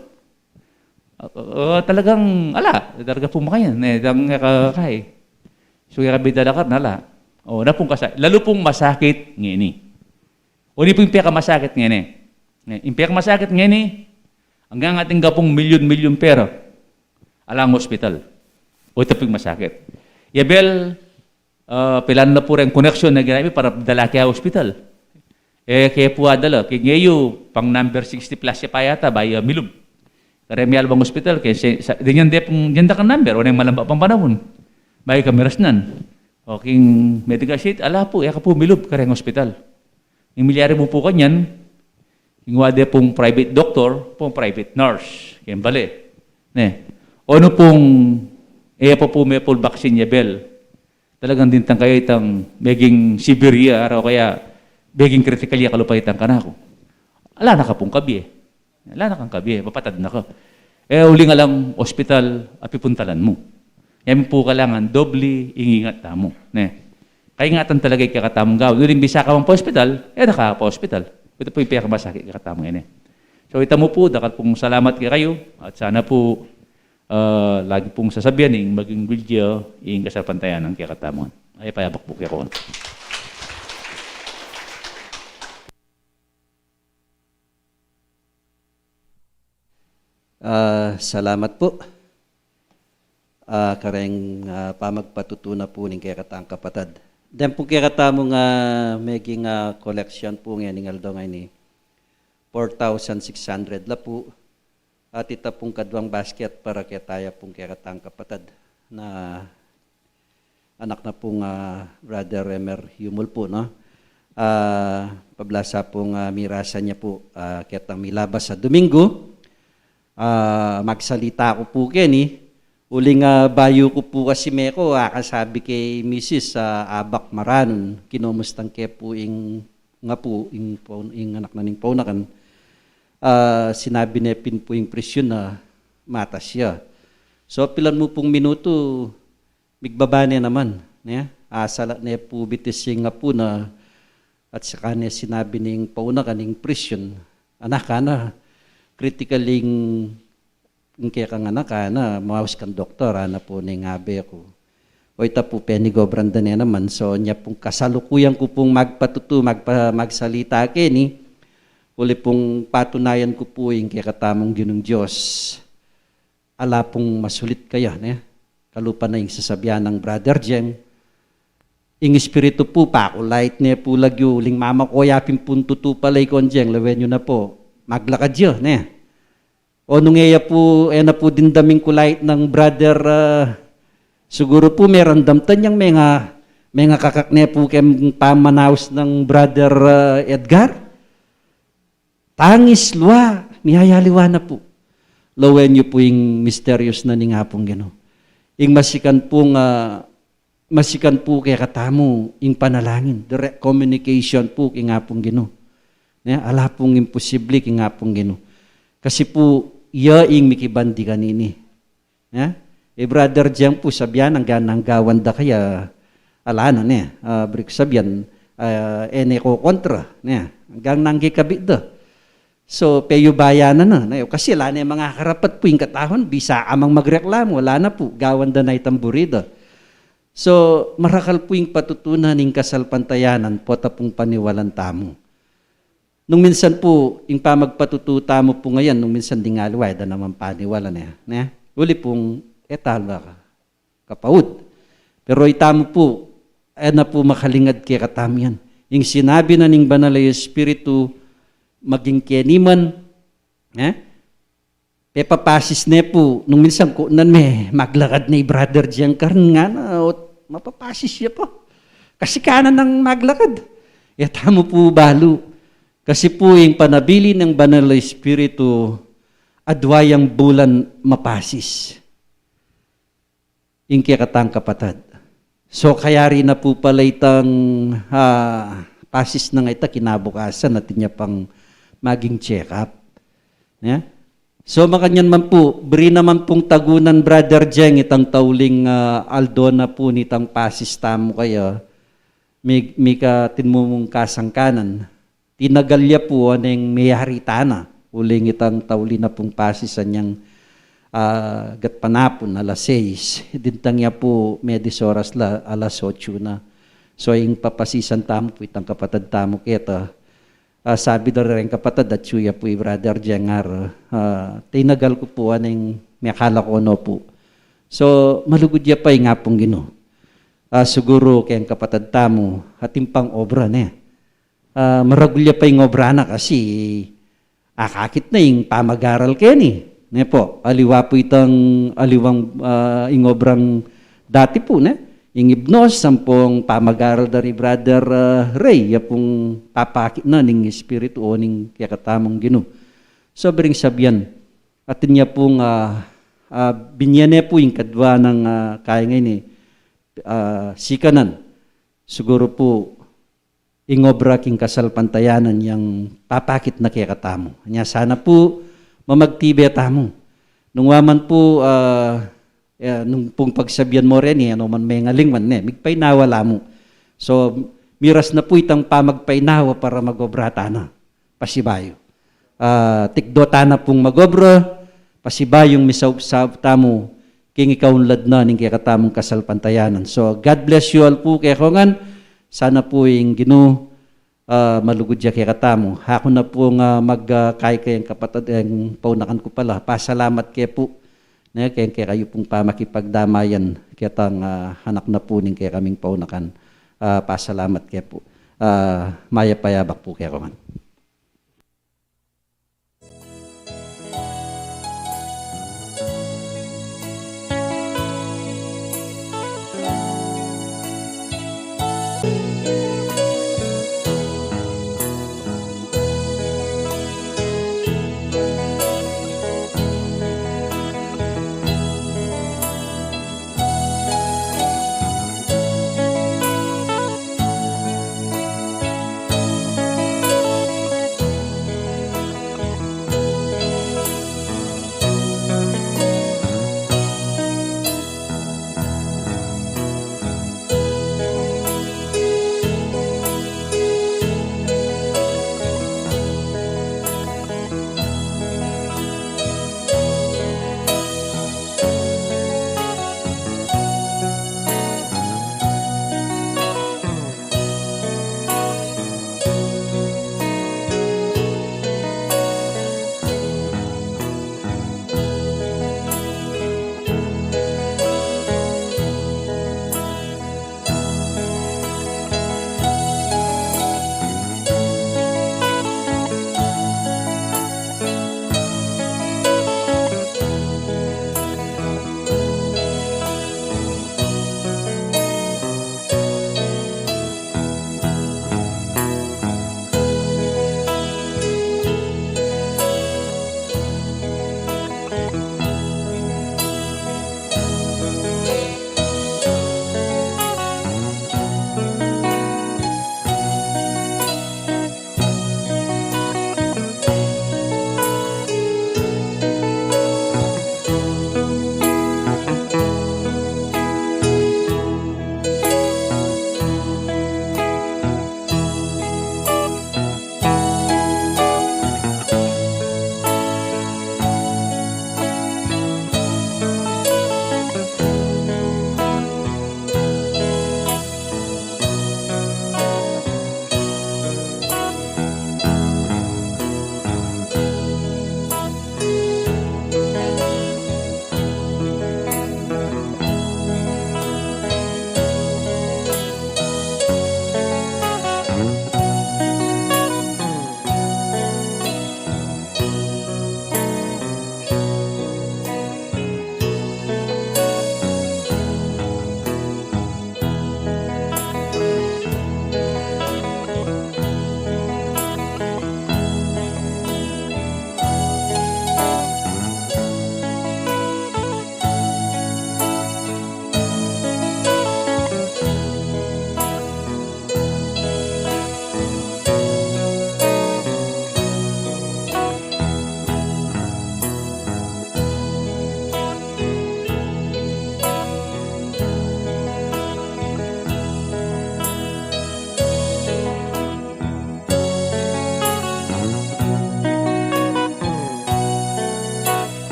Talagang, talaga pong makayan. Kaya, so, kabidala ka, nala. Na pong lalo pong masakit ngini. O ni po yung masakit ngini. Yung masakit ngini, hanggang ating gapong milyon-milyon pera, alang hospital. O ito pong masakit. Yabel, pilan na po rin connection na ginamit para dala kaya hospital. Kaya po adala. Kaya ngayon, pang number 60 plus siya pa yata, by Milub. Karemi Albang Hospital, kaya ganyan da ka number, o nang malamba pang panahon. May kameras nan. O king medical sheet, po, yaka po Milub, kareng hospital. Yung milyari mo po kanyan, yung wade pong private doctor, pong private nurse, kaya bali. O ano pong, po may full vaccine yabel. Talagang dintang kayo itang meging Siberia, araw kaya meging critical ya kalupaitan ka na ako. Ala na ka pong kabi Ala na kang kabi papatad na ka. Uli nga lang, hospital, apipuntalan mo. Yan po kailangan, doble ingingat na mo. Kaingatan talaga yung kakatamong gawin. Uling bisa ka pa hospital, nakaka-hospital. Ito po yung pinakamasakit kakatamong yan. So ito mo po, dapat pong salamat kayo at sana po lagi pong sasabihan maging video yung kasapantayan ng kakatamong. Ay payabak po kayo. Salamat po. Kareng pamagpatutuna po ng kaya katang kapatad. Dan po kaya katamong making collection po ngayon ng aldo ngayon 4,600 la po. At ita pong kadwang basket para kaya tayo pong kaya katang kapatad na anak na pong Brother Remer Humul po, no? Pablasa pong mirasa niya po kaya tang milabas sa Domingo. Magsalita ko po kini. Uling bayo ko po kasi meko, kasabi kay Mrs. Abak Maranon, kinumustang kaya po nga po, yung anak na ning paunakan, sinabi niya pin po yung presyon na matas siya. So pilan mo pong minuto, migbaba niya naman. Asala niya po bitis nga po na, at saka niya sinabi niyang paunakan, yung presyon, anak ka na, criticaling kaya kang anak na mawas kang doktor na po ning abe ko. O ita po penigo branda niya naman. So niya pong kasalukuyan ko pong magsalita kini. Uli pong patunayan ko po yung kaya katamong ginong Diyos. Ala pong masulit kayo. Kalupa na yung sasabihan ng Brother Jem. Yung espiritu po pa, light niya po lagyo. Uling mama ko yapin punto to palay kon Jem. Lawen nyo na po. Maglakad yun. O nung iya po, na po din daming kulay ng Brother, siguro po meron damtan yung mga kakakne po kayong pamanaws ng Brother Edgar. tangis luwa, mihayaliwa na po. Lawen niyo po yung mysterious na ni nga pong Ginoo. Ing masikan po kaya katamo ing panalangin, direct communication po kay nga pong Ginoo. Ala pong imposible kay nga pong Ginoo. Kasi po, iya ing mikibandi kanini. Brother Jeng po sabihan, ang gawan da kaya, alana niya, brik sabihan, ene ko kontra, hanggang nanggikabit da. So, peyo bayanan na. Kasi wala na yung mga karapat po yung katahon, bisa amang magreklamo, wala na po, gawan da na itamburida. So, marakal po yung patutunan ng kasalpantayanan, pota pong paniwalan tamo. Nung minsan po, yung pamagpatututa mo po ngayon, nung minsan di nga luway, da naman paniwala na. Uli pong etala kapaud. Pero itamo po, na po makalingad kaya katamian. Yung sinabi na ning banal na Espiritu, maging keniman, pepapasis na po, nung minsan ko nan may maglakad na brother diyang karon nga na, mapapasis siya po. Kasi kanan ng maglakad. Tamo po balo. Kasi po yung panabili ng banal na Espiritu, adwayang bulan mapasis. Yung kikatang kapatad. So kaya rin na po pala itang pasis na nga ita, kinabukasan natin niya pang maging check-up. So makanyan man po, beri naman pong tagunan Brother Jeng, itang tauling aldo na po nitang pasis tamo kayo, may katin mo mong kasangkanan. Tinagalya po aneng mayharitana, uling itang tauli na pong pasisan niyang gatpanapon, alas 6. Dintang niya po, medis oras la, alas 8 na. So, yung papasisan tamo po, itang kapatad tamo kita. Sabi daw rin kapatad, at suya po, brother Jengar, tinagal ko po aneng may akala ko no po. So, malugod ya pa yung nga pong Ginoo. Siguro kayang kapatad tamo, ating pang obra na maragulya pa yung obra na kasi akakit na yung pamag-aral kayo ni. Po, aliwa po itang aliwang yung obrang dati po na. Yung ibnos, sampung pamag-aral dari Brother Ray, ya pong papakit na ng Espiritu o ng kakatamong Ginoo. Sobrang sabihan. At niya pong binyane po yung kadwa ng kaya ngayon sikanan. Siguro po, ingobra king kasalpantayanan yung papakit na kaya katamo. Nya sana po mamagtibe tamo. Nung waman po nung pong pagsabihan mo rin ano man may ngaling man migpay nawala mo. So miras na po itang pamagpainawa para magobra tana. Pasibayo. Tikdota na pong magobra, pasibayong misaw-saw tamo king ikaw unlad na ning kaya katamong kasalpantayanan. So God bless you all po kaya kongan. Sana po yung Ginoo malugod siya kay katamo. Ako na po nga magkay kayang kapatid, yung paunakan ko pala. Pasalamat kayo po. Kaya kayo pong pamakipagdamayan. Kaya tang anak na po ning kaya kaming paunakan. Pasalamat kayo po. Maya payabak po kayo man.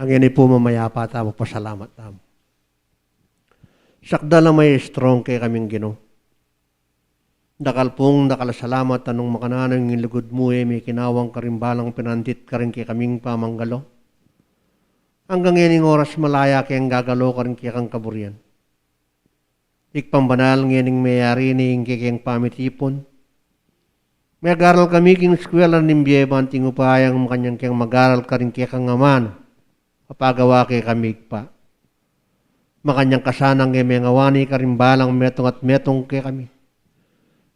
Ang ini po mamayapa tamo, pasalamat tamo. Sakda na may strong kay kaming Ginoo. Dakal pong nakalasalamat anong makananang ilugod mo may kinawang karimbalang pinandit ka rin kay kaming pamanggalo. Hanggang yaning oras malaya kayang gagalo ka rin kay kang kaburian. Ikpambanal nganing mayari ni kayang pamitipon. May agaral kami king eskwela ng biyeba ang tingupayang makanyang kayang magaral ka rin kay kang aman. Kapagawa kay kami pa. Makanyang kasanang kay may ngawani karimbalang metong at metong kay kami.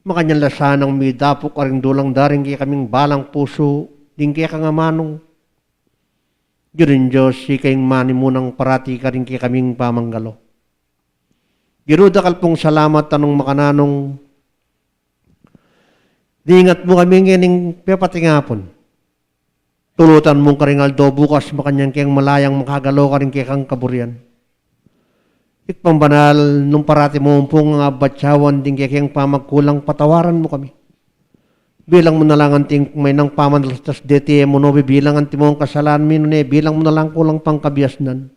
Makanyang lasanang may dapok aring dulang daring kay kaming balang puso, din kay kangamanong. Girin Diyos, si kayong mani munang parati ka rin kay kaming pamanggalo. Giruda kalpong salamat tanong makananong, diingat mo kami nganing pepatingapon. Tulutan mong karingaldo bukas makanyang kayang malayang makagalo ka rin kay kang kaburian. Ikpambanal, nung parati mo pong nga batsawan din kayang pamagkulang, patawaran mo kami. Bilang mo na lang anting may nang pamanlastas DTM mo no, bilang anting mo ang kasalanan minune, bilang mo na lang kulang pang kabiasnan.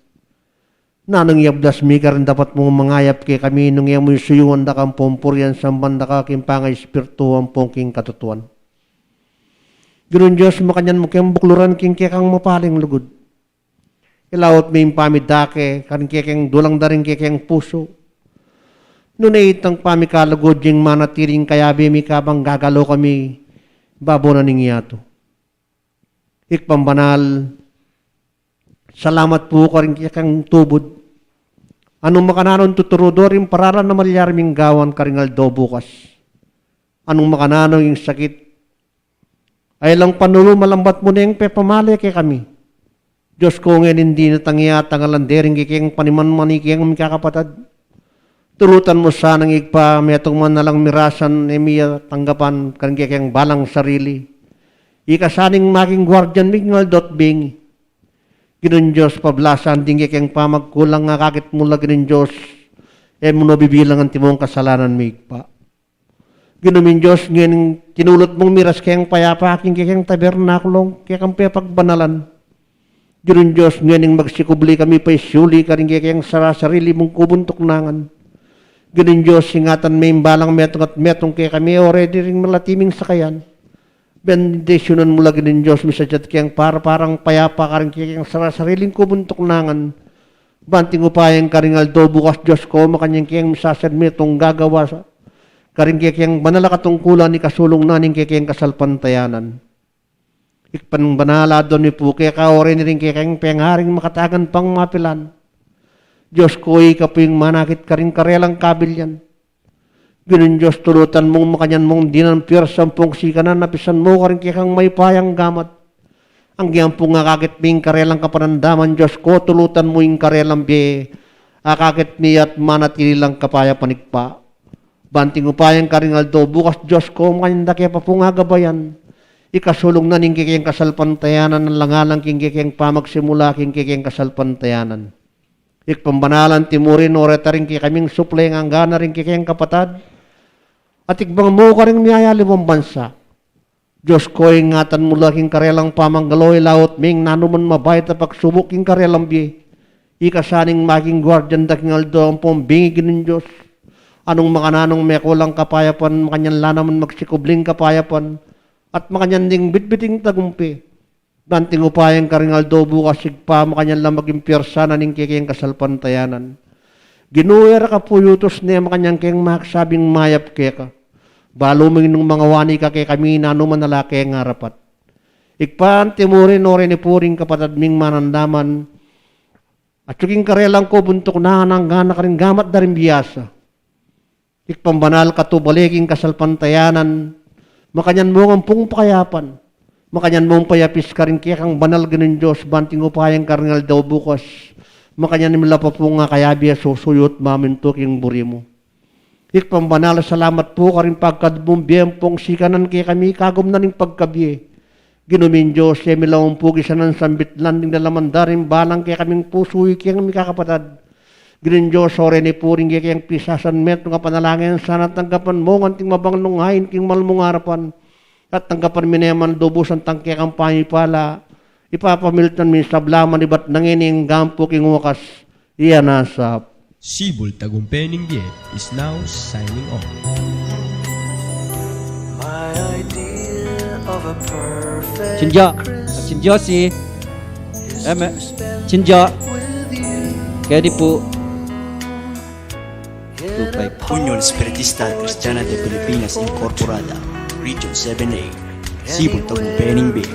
Nanang yabdas mi ka rin dapat mong mangayap kay kami nung iya mo suyungan da kang pompuryan sa banda ka kimpangay espiritu ang pongking katutuan. Ganoon Diyos, makanyan mo kayang bukluran king kang mapaling lugod. Ilawot may pamidake, karing kekeng dulang daring kekeng puso. Nunay itang pamikalagod yung manatiring kayabi mi kabang gagalo kami, babo na ningyato. Ikpambanal, salamat po karing kekeng tubod. Anong makananon tuturo rin pararan na malyaraming gawan karingaldo bukas. Anong makananon yung sakit, ay lang panulo malambat mo na yung pepamali kay kami. Diyos ko ngayon hindi natangya tangalandering kikeng paniman-mani kikeng mikakapatad. Tulutan mo sanang igpa metong man nalang mirasan emiya tanggapan kan kikeng balang sarili. Ikasaning making guardian mignal dot bing. Ginon Diyos pablasan din kikeng pamagkulang nga kakit mula ginon Diyos. E mo bibilang ang timong kasalanan migpa. Ginumin Diyos ngayon tinulot mong miras kayang payapa aking kikeng tabernakulong kikeng pepagbanalan. Diyon Diyos, ngayon magsikubli kami pa isyuli ka rin kayang sarili mong kubuntok nangan. Ganun Diyos, ingatan may imbalang metong at metong kaya kami, already rin malatiming sakayan. Bendisyonan mo lagi ng Diyos, misadyat kayang parang payapa ka rin kayang sariling kubuntok nangan. Banting upayang ka rin aldo, bukas Diyos ko, makanyang kayang misasadmitong gagawa sa karing kayang banalakatungkulan ni kasulong naning kayang kasalpantayanan. Ikpan banala doon ni po, kaya ka orin rin kayang pengharing makatagan pang mapilan. Diyos ko, ikapoy manakit ka rin karelang kabilyan. Ganun Diyos, tulutan mong makanyan mong dinampir sampung sikanan, napisan mo ka rin kayang may payang gamat. Ang giyang po nga kakit ming karelang kapanandaman, Diyos ko, tulutan mo yung karelang biye, akakit niya't manatililang kapaya panikpa. Banting upayang karingaldo, bukas Diyos ko, makanyan da kaya pa po nga gabayan. Ikasulong na ning kikeng kasalpantayanan ng langalang king kikeng pamagsimula king kikeng kasalpantayanan. Ikpambanalan timurin oreta rin kikaming supleng ang gana rin kikeng kapatad. At ikbang mo ka rin miyaya limang bansa. Diyos ko ingatan mo laking karelang pamanggaloy laot ming nanuman mabayat na pagsubok king karelang biye. Ikasaning maging guardian daking aldo ang pombingig ng Diyos. Anong makananong may kulang kapayapan, makanyang lanaman magsikubling kapayapan, at makanyanding bitbiting tagumpi. Banting upayang karingaldo bukas sigpa makanyang lang maging piyersa na ning kikeng kasalpantayanan. Ginuwer ka po yutos niya makanyang keng maksabing mayap keka. Balo mo nung mga wani ka kay kami na anuman nalaki ang harapat. Ikpaan timurin orin ni puring kapatad ming manandaman. At suking karelang ko buntok na ang gana ka rin gamat na rin biyasa. Ikpambanal katubaliking kasalpantayanan. Makanyan mo ang pong pakayapan. Makanyan mo ang payapis ka rin kaya kang banal ganun Diyos, banting upayang karingal daw bukas. Makanyan nila pa po nga kayabi susuyot mamintok yung buri mo. Ikpambanal, salamat po ka rin pagkadbumbiyang pong sikanan kaya kami kagom na ning pagkabiye. Ginumin Diyos, siya milawang pugi sa nang sambitlan ng dalamandarin balang kaya kaming pusuy kaya kami kakapatad. Ginumin Diyos, sore ni puring kaya kayang pisasan met nga panalangin sana tanggapan mo nganting mabanglungahin king malmong harapan at tanggapan mineman dobusan tangkaya kang pangipala. ipapamiltan mi sablaman ibat nangining gampo king wakas iya nasap. Sibol Tagumpeng Biel is now signing off. Chinjo si Chinjo kaya di po Unión Espiritista Cristiana de Filipinas Incorporada, Region 7A, Cebu, Tagumpeng Biel.